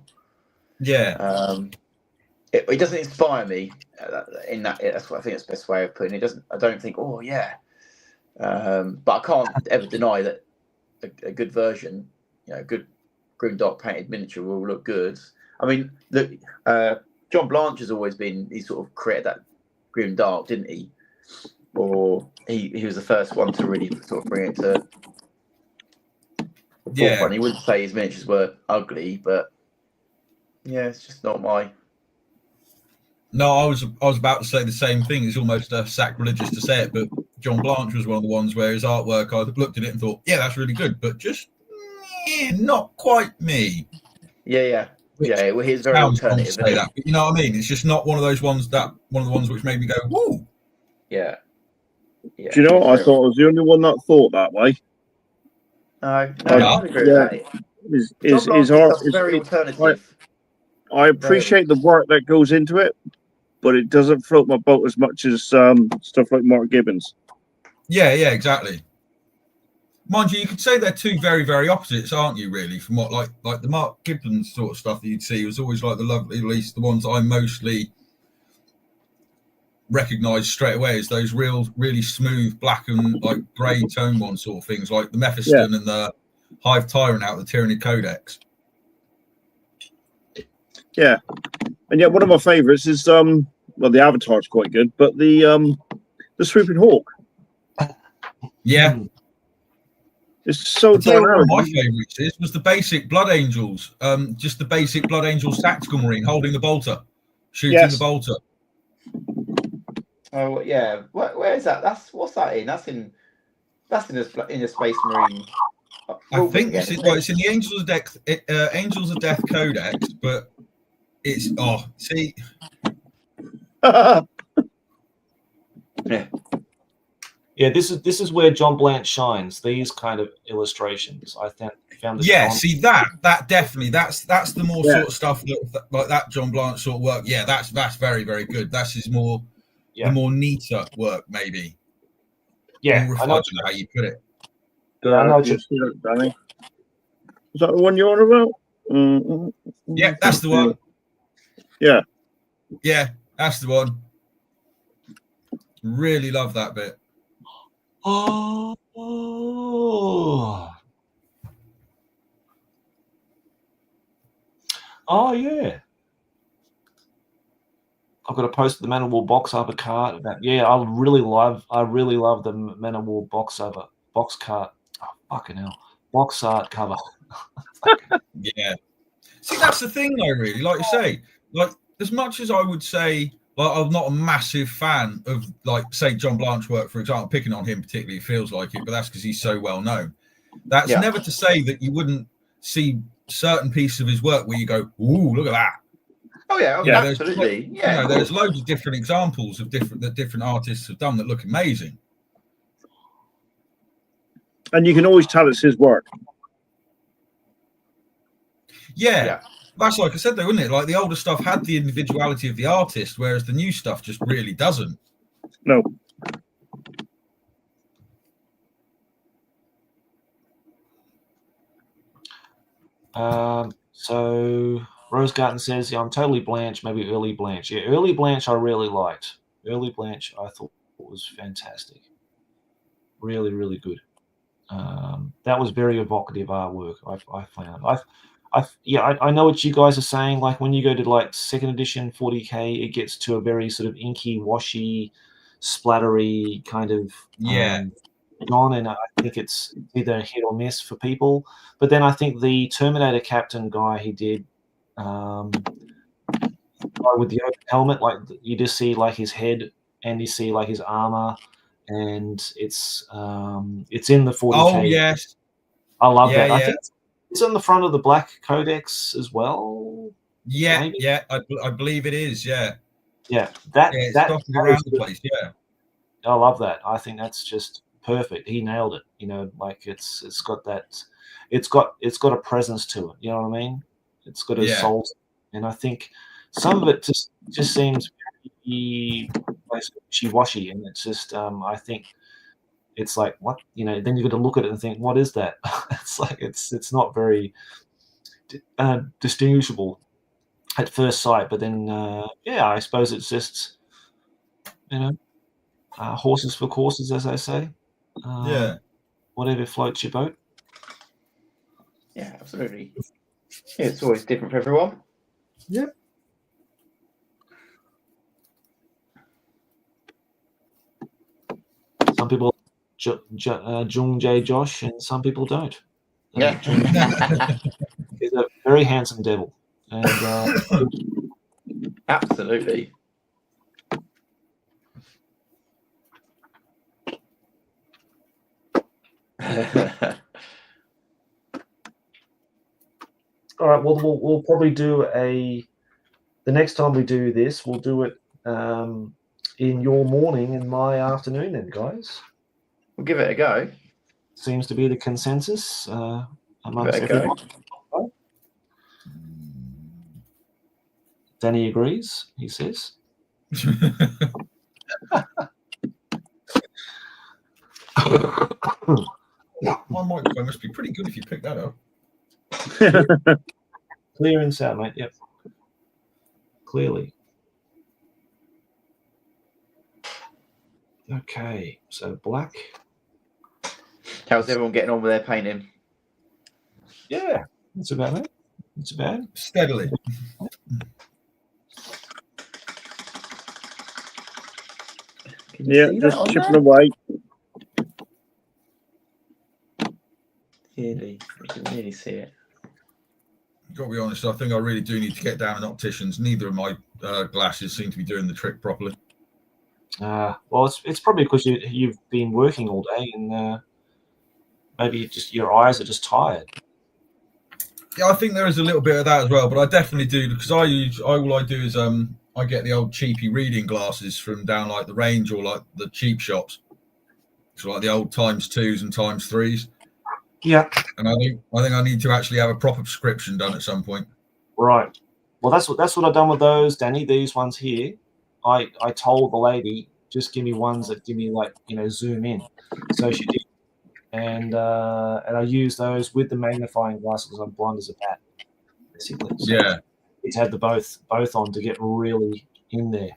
Yeah. It doesn't inspire me in that. That's what I think it's the best way of putting it. I don't think, oh yeah. But I can't ever deny that a good version, a good grim dark painted miniature will look good. I mean, look, John Blanche has always been. He sort of created that grim dark, didn't he? Or he was the first one to really sort of bring it to the forefront. He wouldn't say his miniatures were ugly, but yeah, it's just not my. No, I was about to say the same thing. It's almost sacrilegious to say it, but John Blanche was one of the ones where his artwork, I looked at it and thought, yeah, that's really good, but just not quite me. Yeah. Well, he's very alternative. Say that, but you know what I mean? It's just not one of those ones one of the ones which made me go, whoa. Yeah. Do you know what? I thought I was the only one that thought that way. No, I agree with that. His art is very alternative. I appreciate the work that goes into it, but it doesn't float my boat as much as stuff like Mark Gibbons. Yeah, exactly. Mind you, you could say they're two very, very opposites, aren't you? Really, from what like the Mark Gibbons sort of stuff that you'd see was always like the lovely, at least the ones I mostly recognise straight away as those really smooth black and like grey tone one sort of things, like the Mephiston and the Hive Tyrant out of the Tyranny Codex. Yeah, and yet one of my favourites is the Avatar's quite good, but the Swooping Hawk. Yeah, it's so dynamic. One of my favourites was the basic Blood Angels, just the basic Blood Angels tactical marine holding the bolter, shooting the bolter. Oh yeah, where is that? What's that in? That's in the Space Marine. I think it's in the Angels of Death Codex, but it's Yeah, this is where John Blanche shines. These kind of illustrations, I found. See that definitely that's the more sort of stuff like that John Blanche sort of work. Yeah, that's very, very good. That's his more the more neater work, maybe. Yeah, I know how you put it. I know Danny. Is that the one you're on about? Yeah, that's the one. Yeah, that's the one. Really love that bit. Oh. Oh yeah. I've got a post of the Manowar box art card. Yeah, I really love the Manowar box cart. Oh, fucking hell, box art cover. Yeah. See, that's the thing, though. Really, like you say, like as much as I would say, like I'm not a massive fan of, like, say, John Blanche work, for example. Picking on him particularly feels like it, but that's because he's so well known. That's never to say that you wouldn't see certain pieces of his work where you go, "Ooh, look at that." Oh yeah, Yeah, absolutely. Yeah, there's loads of different examples of different artists have done that look amazing. And you can always tell it's his work. Yeah. That's like I said, though, isn't it? Like the older stuff had the individuality of the artist, whereas the new stuff just really doesn't. No. So Rose Garden says, "Yeah, I'm totally Blanche, maybe early Blanche." Yeah, early Blanche I really liked. Early Blanche I thought was fantastic. Really, really good. That was very evocative artwork. I found. I know what you guys are saying. Like when you go to like second edition 40k, it gets to a very sort of inky, washy, splattery kind of on, and I think it's either hit or miss for people. But then I think the Terminator Captain guy he did with the open helmet, like you just see like his head and you see like his armor, and it's in the 40k. Oh yes, I love that. Yeah. I think it's on the front of the Black Codex as well. Yeah, maybe? yeah, I believe it is. Yeah, it's dotted around the place. Yeah, I love that. I think that's just perfect. He nailed it. You know, like it's got that. It's got a presence to it. You know what I mean? It's got a soul, and I think some of it just seems very wishy-washy, and it's just I think it's like what, you know. Then you got to look at it and think, what is that? It's like it's not very distinguishable at first sight, but then I suppose it's just, you know, horses for courses, as they say. Whatever floats your boat. Yeah, absolutely. Yeah, it's always different for everyone. Yeah. Some people Jung Jae Josh, and some people don't. Yeah. He's a very handsome devil. And absolutely. all right, well, we'll probably do the next time we do this, we'll do it in your morning and my afternoon then, guys. We'll give it a go. Seems to be the consensus amongst everyone. Danny agrees, he says. My microphone must be pretty good if you pick that up. Clear and sound, mate. Yep. Clearly. Okay, so black. How's everyone getting on with their painting? Yeah, that's about it. That's about it. Steadily. Yeah, just chipping away. Really, you can really see it. Got to be honest, I think I really do need to get down an optician's. Neither of my glasses seem to be doing the trick properly. Well, it's probably because you've been working all day, and maybe just your eyes are just tired. Yeah, I think there is a little bit of that as well, but I definitely do, because all I do is I get the old cheapy reading glasses from down like the range or like the cheap shops. So like the old ×2s and ×3s. Yeah. And I think I need to actually have a proper prescription done at some point. Right. Well, that's what I've done with those, Danny. These ones here, I told the lady, just give me ones that give me, like, you know, zoom in. So she did, and I use those with the magnifying glass because I'm blind as a bat, basically. So yeah. It's had the both on to get really in there.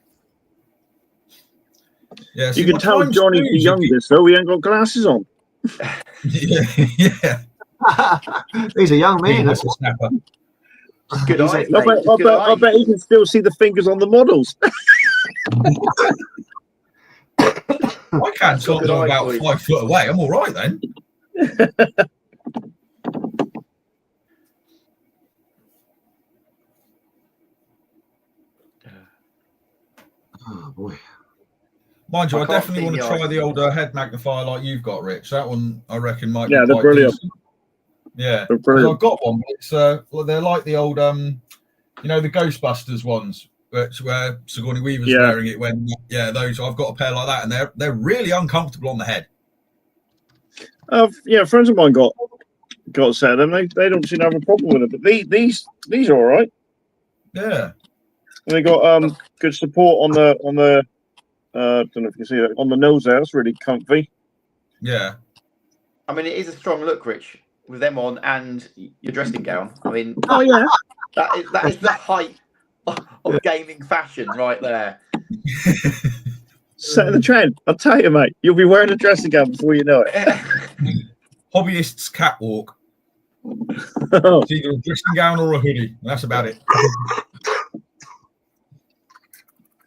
Yeah, you can tell Johnny's the youngest, though. He ain't got glasses on. Yeah. He's a young man. That's a snapper. Good He's eyes, a- I mate. bet, I, Good bet, I eyes. bet you can still see the fingers on the models. I can't Got talk good eyes, about boys. 5 foot away. I'm all right then. Oh boy. Mind you, I I can't definitely see want to the try eyes. the older head magnifier like you've got, Rich. That one I reckon might Yeah, be they're quite brilliant. decent. Yeah, They're 'cause brilliant. I've got one, but it's well, they're like the old you know, the Ghostbusters ones, where Sigourney Weaver's Yeah. wearing it when those. I've got a pair like that, and they're really uncomfortable on the head. Yeah, friends of mine got a set of them. They don't seem to have a problem with it. But these are all right. Yeah. And they got good support on the don't know if you can see that on the nose there. It's really comfy. Yeah. I mean, it is a strong look, Rich, with them on and your dressing gown. I mean, Oh yeah. that is the height of gaming fashion right there. Setting the trend. I'll tell you, mate. You'll be wearing a dressing gown before you know it. Hobbyist's catwalk. It's either a dressing gown or a hoodie. That's about it.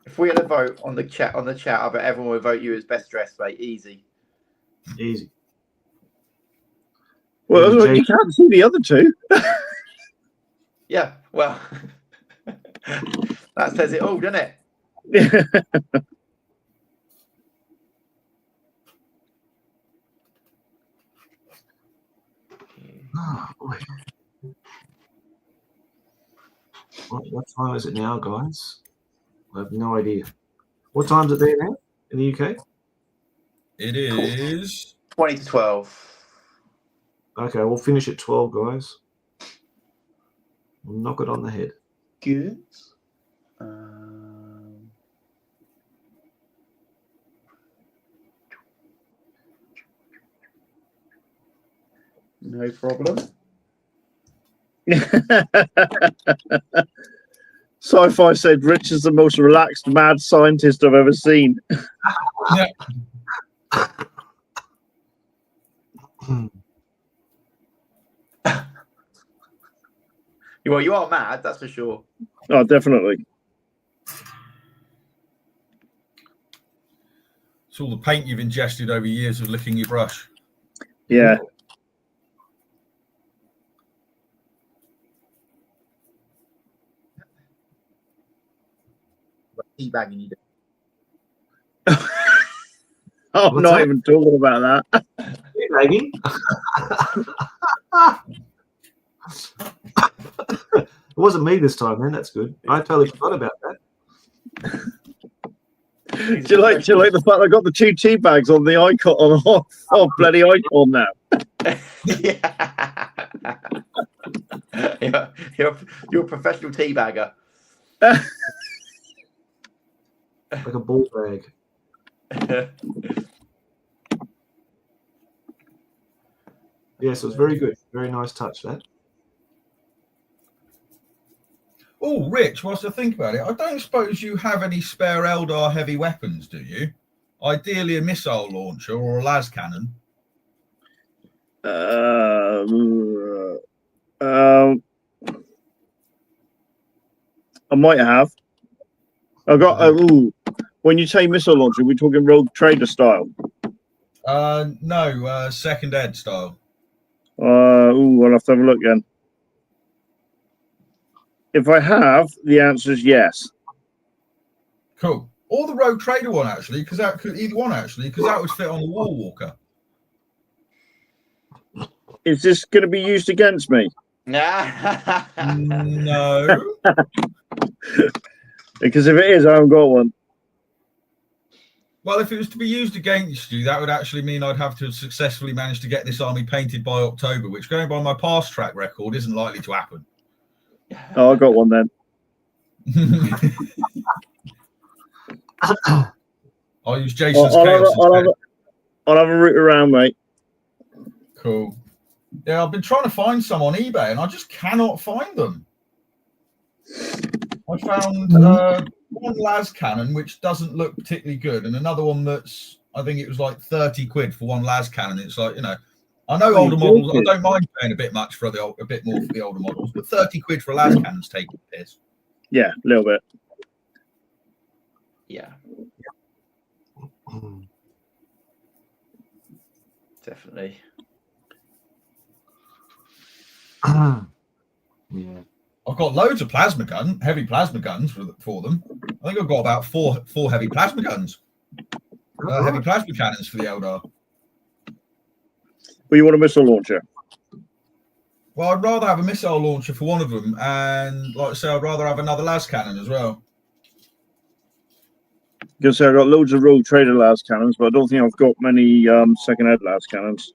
If we had a vote on the chat, I bet everyone would vote you as best dressed, mate. Easy. Easy. Well, Yeah, you can't see the other two. Yeah. Well, that says it all, doesn't it? Oh boy. What time is it now, guys? I have no idea. What time is it there now in the UK? It is 20 to 12. Okay, we'll finish at 12, guys. We'll knock it on the head. Good. No problem. Sci-fi said Rich is the most relaxed mad scientist I've ever seen. yeah. Well, you are mad, that's for sure. Oh, definitely. It's all the paint you've ingested over years of licking your brush. Yeah. Teabagging you do. I'm What's not that? even talking about that. Maggie? It wasn't me this time, man. That's good. I totally forgot about that. Do you like the fact I got the two tea bags on the icon on bloody icon now? Yeah. You're a professional teabagger. Like a ball bag. Yes, it was very good. Very nice touch, that. Oh, Rich, whilst I think about it, I don't suppose you have any spare Eldar heavy weapons, do you? Ideally a missile launcher or a las cannon. I might have. I got. When you say missile launcher, we're talking Rogue Trader style. No, second ed style. I'll have to have a look then. If I have, the answer is yes. Cool. Or the Rogue Trader one, actually, because that could either one, actually, because that would fit on the War Walker. Is this going to be used against me? No. Because if it is, I haven't got one. Well, if it was to be used against you, that would actually mean I'd have to have successfully managed to get this army painted by October, which, going by my past track record, isn't likely to happen. Oh, I got one then. I'll use Jason's I'll Chaos instead. have a route around, mate. Cool. Yeah, I've been trying to find some on eBay, and I just cannot find them. I found one las cannon, which doesn't look particularly good, and another one that's, I think it was like 30 quid for one las cannon. It's like, I know Oh, older you're models. I joking. don't mind paying a bit much for a bit more for the older models, but 30 quid for a las cannon's taking the piss. Yeah, a little bit. Yeah, definitely. Yeah. I've got loads of heavy plasma guns for them. I think I've got about four heavy plasma guns, heavy plasma cannons for the Eldar. Well, you want a missile launcher? Well, I'd rather have a missile launcher for one of them, and like I say, I'd rather have another las cannon as well. Because I've got loads of Rogue Trader las cannons, but I don't think I've got many second-hand las cannons.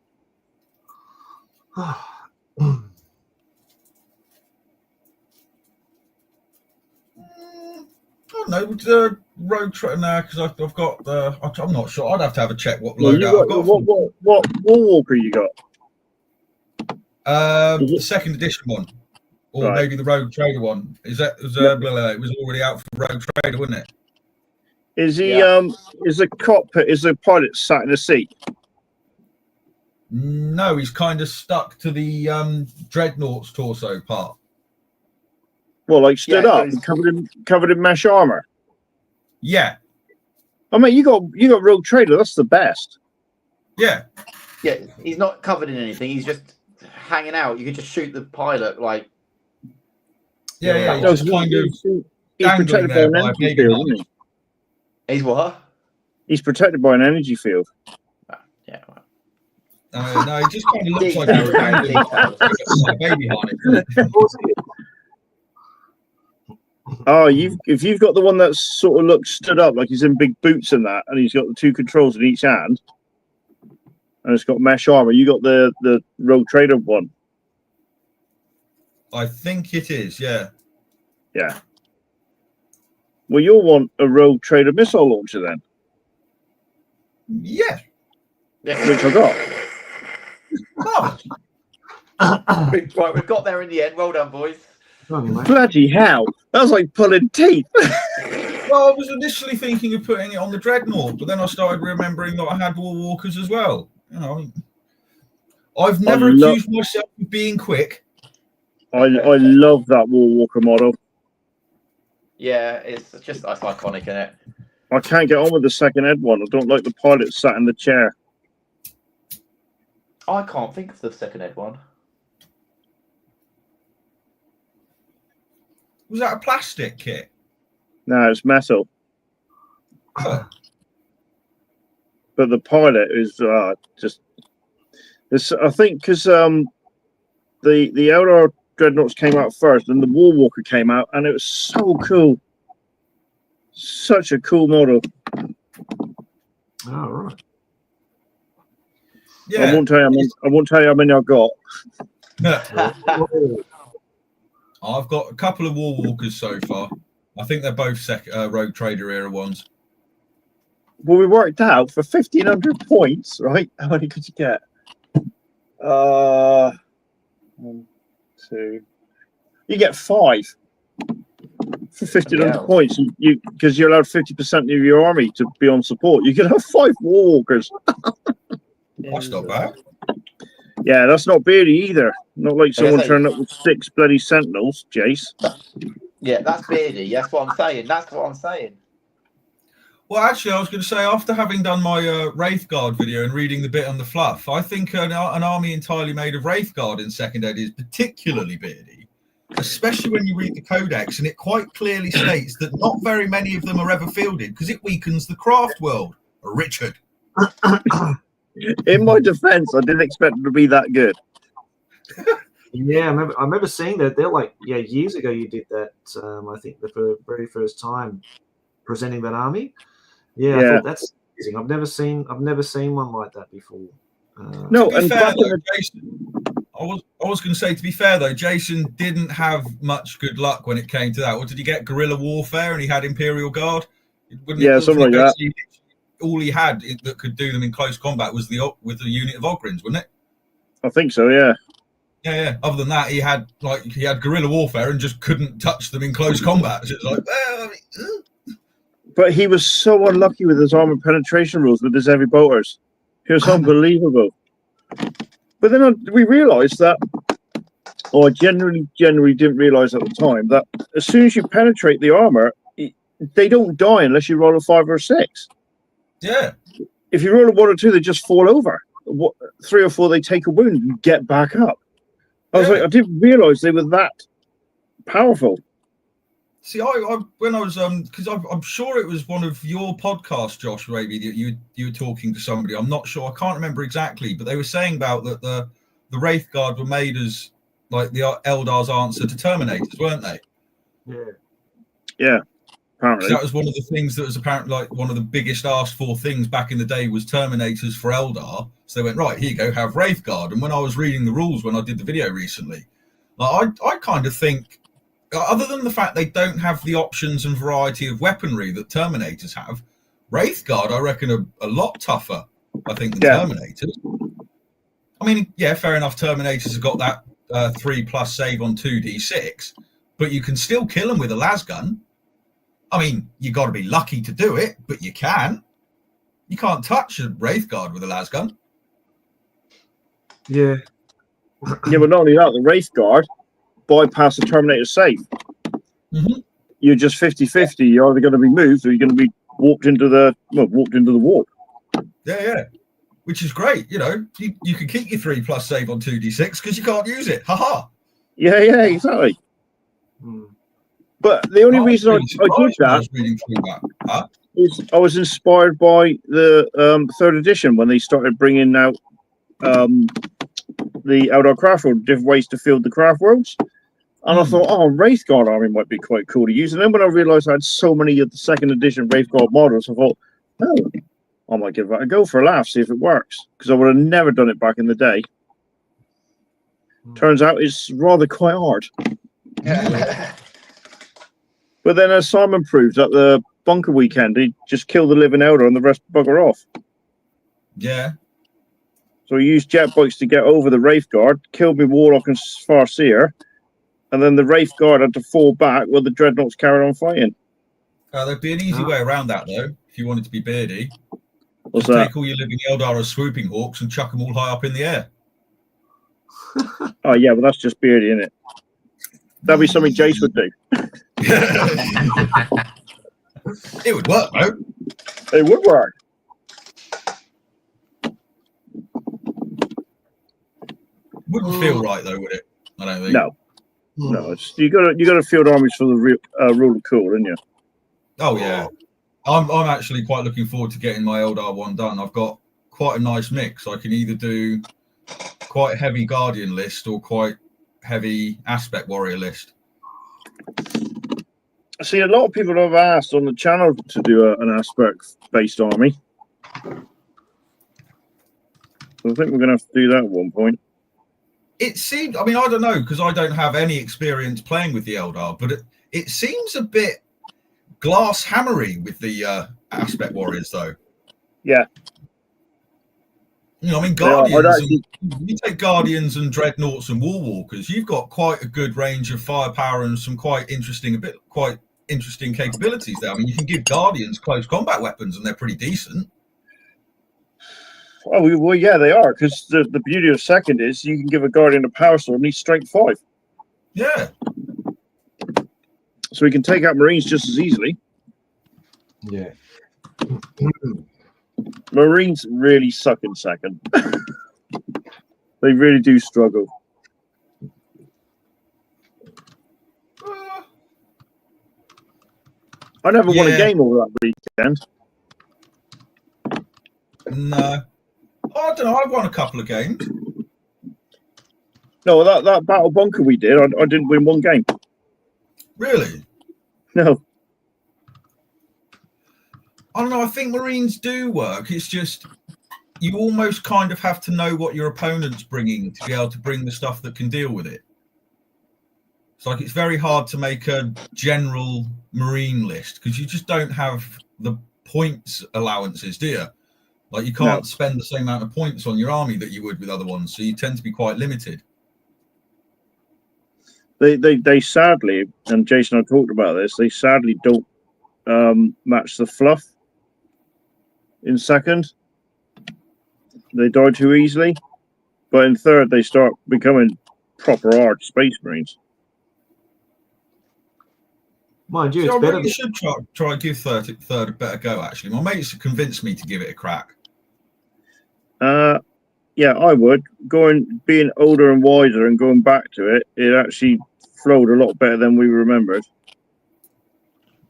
I don't know, the Rogue Trader now, because I've got the. I'm not sure. I'd have to have a check what Well, loadout I've got. What Warwalker you got? The second edition one, or Right. maybe the Rogue Trader one. It was already out for Rogue Trader, wasn't it? Is he Yeah. is the cockpit, is the pilot sat in a seat? No, he's kind of stuck to the Dreadnought's torso part. Well, like stood Yeah, up so and covered in mesh armor. Yeah, I mean, you got Rogue Trader. That's the best. yeah. Yeah, he's not covered in anything. He's just hanging out. You could just shoot the pilot like. Yeah, No, he's just kind of he's dangling protected by there an by a energy baby field, harness. isn't he? He's what? He's protected by an energy field. Yeah. Well. No, he just kind of looks like Details, a dangling details. by a baby harness. Oh, if you've got the one that sort of looks stood up, like he's in big boots and that, and he's got the two controls in each hand, and it's got mesh armor. You got the Rogue Trader one. I think it is, yeah. Yeah. Well, you'll want a Rogue Trader missile launcher then, Yeah. Yeah. which I got. Oh, Right, we've got there in the end. Well done, boys. Bloody hell! That was like pulling teeth. well, I was initially thinking of putting it on the Dreadnought, but then I started remembering that I had War Walkers as well. You know, I've never accused myself of being quick. I love that Warwalker model. Yeah, it's iconic, isn't it? I can't get on with the second ed one. I don't like the pilot sat in the chair. I can't think of the second ed one. Was that a plastic kit? No, it's metal. Oh, But the pilot is just. It's, I think because the Eldar Dreadnoughts came out first, and the Warwalker came out, and it was so cool. Such a cool model. All right. yeah. I won't tell you how many I got. I've got a couple of War Walkers so far. I think they're both Rogue Trader era ones. Well, we worked out for 1,500 points, right? How many could you get? 1, 2. You get 5 for 1,500 points. You because you're allowed 50% of your army to be on support. You can have 5 Warwalkers. That's not bad. Yeah, that's not beardy either. Not like someone say- turning up with 6 bloody sentinels, Jace. Yeah, that's beardy. That's what I'm saying. Well, actually, I was going to say, after having done my Wraithguard video and reading the bit on the fluff, I think an army entirely made of Wraithguard in second ed is particularly beardy, especially when you read the codex, and it quite clearly states that not very many of them are ever fielded because it weakens the craft world. Richard. In my defense, I didn't expect them to be that good. Yeah, I remember seeing that. They're like, years ago you did that. I think the very first time presenting that army. Yeah, I thought that's amazing. I've never seen one like that before. No, To be fair, though, Jason, I was going to say, to be fair though, Jason didn't have much good luck when it came to that. Or did he get guerrilla warfare and he had Imperial Guard? Something like that. All he had that could do them in close combat was the unit of Ogrins, wasn't it? I think so, yeah. Yeah. Other than that, he had guerrilla warfare and just couldn't touch them in close combat. So it's like, But he was so unlucky with his armor penetration rules with his heavy bolters. He was unbelievable. But then we realised that, or I generally didn't realise at the time, that as soon as you penetrate the armour, they don't die unless you roll a 5 or a 6. Yeah. If you roll a 1 or 2, they just fall over. 3 or 4, they take a wound and get back up. I was like, I didn't realise they were that powerful. See, I when I was because I'm sure it was one of your podcasts, Josh, maybe that you were talking to somebody. I'm not sure. I can't remember exactly, but they were saying about that the Wraithguard were made as like the Eldar's answer to Terminators, weren't they? Yeah. Apparently. That was one of the things that was apparently like one of the biggest asked for things back in the day was Terminators for Eldar. So they went, right, here you go, have Wraithguard. And when I was reading the rules when I did the video recently, like I kind of think, other than the fact they don't have the options and variety of weaponry that Terminators have, Wraithguard, I reckon, are a lot tougher, I think, than Terminators. I mean, yeah, fair enough, Terminators have got that 3+ save on 2d6, but you can still kill them with a lasgun. I mean, you got to be lucky to do it, but you can. You can't touch a Wraithguard with a lasgun. Yeah. Yeah, but not only that, the Wraithguard bypass the Terminator save. Mm-hmm. You're just 50-50. You're either going to be moved or you're going to be warped into the warp. Yeah. Which is great. You know, you can keep your 3+ save on 2d6 because you can't use it. Ha-ha. Yeah, exactly. But the only reason I did that is I was inspired by the 3rd edition when they started bringing out the Eldar craft world, different ways to field the craft worlds. And I thought, Wraithguard army might be quite cool to use. And then when I realised I had so many of the 2nd edition Wraithguard models, I thought, I might give that a go for a laugh, see if it works. Because I would have never done it back in the day. Turns out it's rather quite hard. But then, as Simon proved at the bunker weekend, he just killed the living Eldar and the rest bugger off. Yeah. So he used jet bikes to get over the Wraithguard, killed me Warlock and Farseer, and then the Wraithguard had to fall back while the Dreadnoughts carried on fighting. There'd be an easy way around that, though, if you wanted to be beardy. What's that? Take all your living Eldar as swooping hawks and chuck them all high up in the air. Oh, yeah, but that's just beardy, isn't it? That'd be something Jace would do. It would work, though. It would work. Wouldn't feel right, though, would it? I don't think. No, it's, you got to field armies for the rule of cool, didn't you? Oh yeah, I'm actually quite looking forward to getting my Eldar one done. I've got quite a nice mix. I can either do quite a heavy Guardian list or quite heavy Aspect Warrior list. I see a lot of people have asked on the channel to do an Aspect-based army. So I think we're going to have to do that at one point. It seemed, I mean, I don't know, because I don't have any experience playing with the Eldar, but it seems a bit glass hammery with the Aspect Warriors, though. Yeah. You know, I mean, Guardians, you take Guardians and Dreadnoughts and Warwalkers, you've got quite a good range of firepower and some quite interesting capabilities there. I mean, you can give Guardians close combat weapons and they're pretty decent. Oh, well, yeah, they are, because the beauty of 2nd is you can give a Guardian a power sword and he's strength 5. Yeah. So he can take out Marines just as easily. Yeah. Marines really suck in 2nd. They really do struggle. I never won a game over that weekend. No. I don't know. I've won a couple of games. No, that battle bunker we did, I didn't win one game. Really? No. I don't know. I think Marines do work. It's just you almost kind of have to know what your opponent's bringing to be able to bring the stuff that can deal with it. It's like it's very hard to make a general Marine list because you just don't have the points allowances, do you? Like you can't spend the same amount of points on your army that you would with other ones, so you tend to be quite limited. They sadly, and Jason and I talked about this, they sadly don't match the fluff in 2nd. They die too easily. But in third, they start becoming proper hard Space Marines. Mind you, So I it's better. really should try and give third a better go. Actually, my mates convinced me to give it a crack. Yeah, I would. Being older and wiser and going back to it, it actually flowed a lot better than we remembered.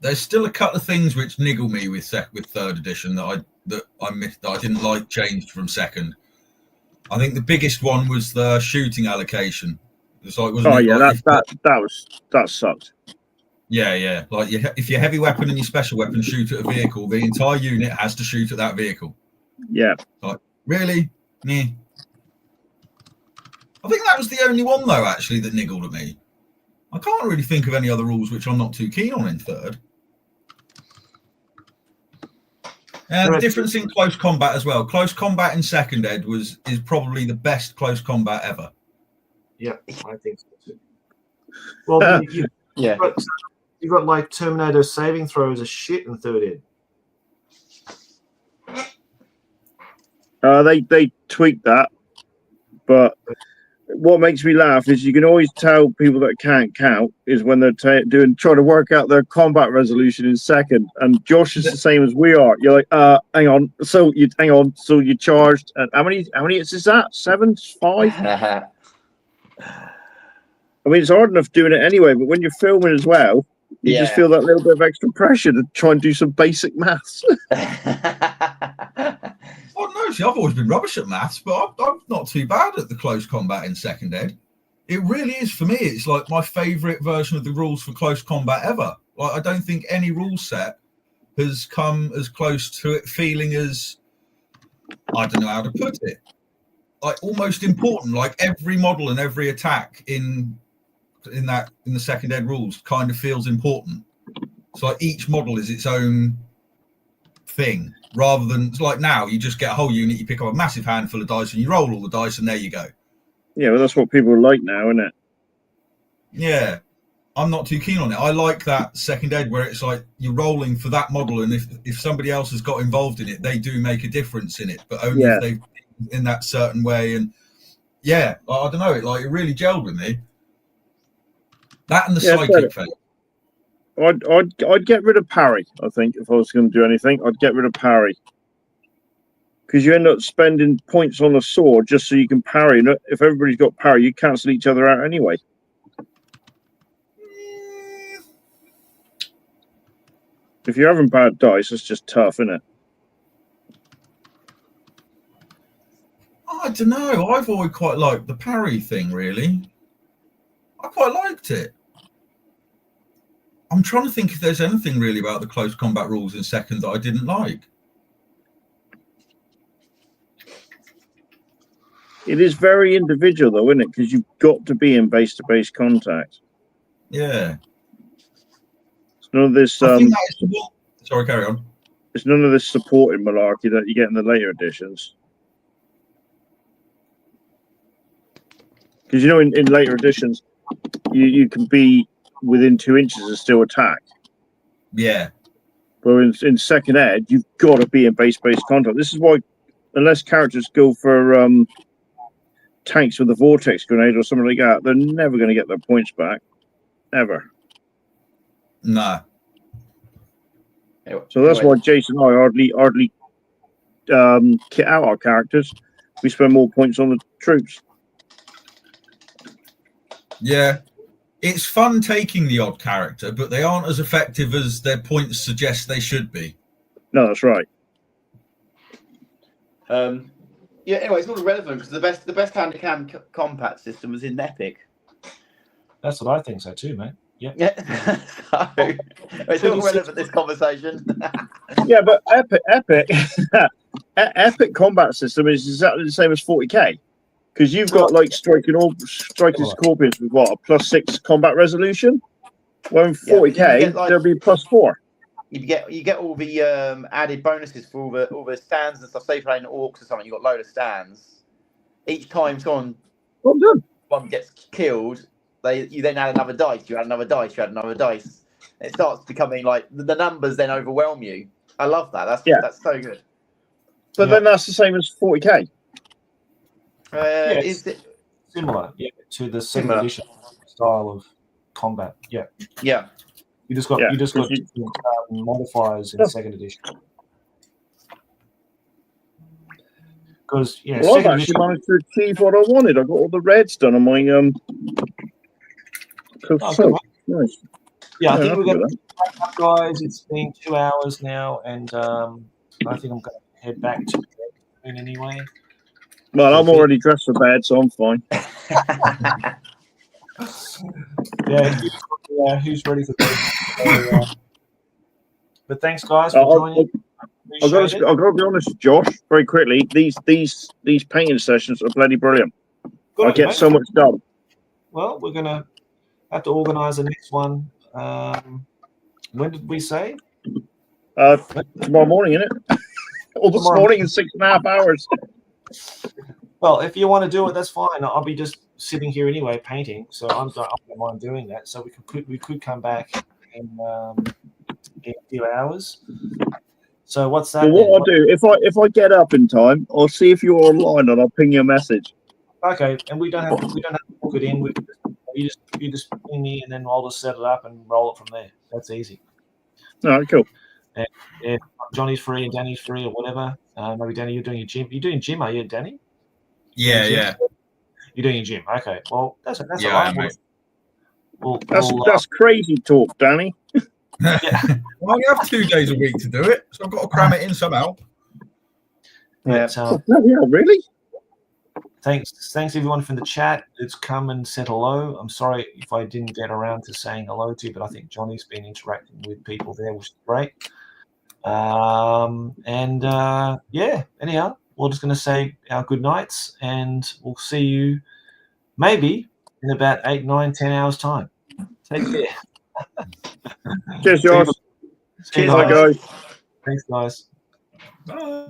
There's still a couple of things which niggle me with third edition that I missed, that I didn't like changed from second. I think the biggest one was the shooting allocation. It's like, wasn't it? Yeah, like that sucked. Yeah. Like if your heavy weapon and your special weapon shoot at a vehicle, the entire unit has to shoot at that vehicle. Yeah. Like, really? Meh. I think that was the only one though, actually, that niggled at me. I can't really think of any other rules which I'm not too keen on in third. The difference in close combat as well. Close combat in second ed is probably the best close combat ever. Yeah, I think so too. Well, you've got like Terminator saving throws are shit in third ed. They tweaked that, but what makes me laugh is you can always tell people that can't count is when they're trying to work out their combat resolution in second. And Josh is the same as we are. You're like, hang on. So you charged. How many hits is that? 7, 5? I mean, it's hard enough doing it anyway, but when you're filming as well, you just feel that little bit of extra pressure to try and do some basic maths. Oh no, see, I've always been rubbish at maths, but I'm not too bad at the close combat in second ed. It really is, for me, it's like my favourite version of the rules for close combat ever. Like, I don't think any rule set has come as close to it feeling as, I don't know how to put it, like almost important. Like every model and every attack in the second ed rules kind of feels important. So like each model is its own thing, rather than it's like now you just get a whole unit, you pick up a massive handful of dice and you roll all the dice and there you go. Yeah, well, that's what people are like now, isn't it? Yeah, I'm not too keen on it. I like that second ed where it's like you're rolling for that model, and if somebody else has got involved in it, they do make a difference in it, but only if they've in that certain way. And I don't know, it really gelled with me. That and the psychic phase. I'd get rid of parry. I think if I was going to do anything, I'd get rid of parry, because you end up spending points on a sword just so you can parry. And if everybody's got parry, you cancel each other out anyway. If you're having bad dice, it's just tough, isn't it? I don't know. I've always quite liked the parry thing, really. I quite liked it. I'm trying to think if there's anything really about the close combat rules in second that I didn't like. It is very individual, though, isn't it? Because you've got to be in base-to-base contact. Yeah. It's none of this. I think that is sorry, carry on. It's none of this supporting malarkey that you get in the later editions. Because in later editions, you can be within 2 inches and still attack. Yeah. But in second ed, you've got to be in base-to-base contact. This is why, unless characters go for tanks with a vortex grenade or something like that, they're never going to get their points back, ever. No. So that's why Jason and I hardly kit out our characters. We spend more points on the troops. Yeah. It's fun taking the odd character, but they aren't as effective as their points suggest they should be. No, that's right. Anyway, it's not irrelevant because the best hand-to-hand combat system was in Epic. That's what I think so too, mate. Yeah. It's not relevant, this conversation. Yeah, but Epic combat system is exactly the same as 40k. Because you've got like striking scorpions with what, a +6 combat resolution? Well, in 40k, there'll be +4. You get all the added bonuses for all the stands and stuff. Say you're playing orcs or something, you've got a load of stands. Each time someone one gets killed, you then add another dice. You add another dice. You add another dice. It starts becoming like the numbers then overwhelm you. I love that. That's so good. But then that's the same as 40k. Is it? Similar, yeah, to the second Similar. edition style of combat. Yeah, Yeah. you just got Yeah, different modifiers in second edition. Because Well, I've actually managed to achieve what I wanted. I got all the reds done on my good, Nice. yeah, I think happy we're going with to wrap up, guys. It's been 2 hours now, and I think I'm going to head back to bed anyway. Well, I'm already dressed for bed, so I'm fine. Yeah, who's ready for bed? But thanks, guys, for joining. I've got to be honest, Josh, very quickly. These painting sessions are bloody brilliant. Good I on you, get mate. so much done. Well, we're going to have to organise the next one. When did we say? Tomorrow morning, innit? Or this morning in 6.5 hours. Well, if you want to do it, that's fine. I'll be just sitting here anyway, painting. So I don't mind doing that. So we could come back in a few hours. So what's that? Well, what I'll do if I get up in time, I'll see if you're online and I'll ping you a message. Okay, and we don't have to book it in. You just ping me, and then I'll just set it up and roll it from there. That's easy. All right, cool. And if Johnny's free and Danny's free or whatever, maybe Danny, you're doing your gym. You're doing gym, are you, Danny? Yeah. You're doing your gym. Okay. Well, that's Yeah, all right. mate. That's crazy talk, Danny. Yeah. Well, I only have 2 days a week to do it, so I've got to cram it in somehow. Yeah. Yeah, really? Thanks everyone from the chat that's come and said hello. I'm sorry if I didn't get around to saying hello to you, but I think Johnny's been interacting with people there, which is great. Anyhow, we're just going to say our good nights, and we'll see you maybe in about 8, 9, 10 hours time. Take care. Cheers, Josh. See you Bye, guys. guys. Thanks, guys. Bye.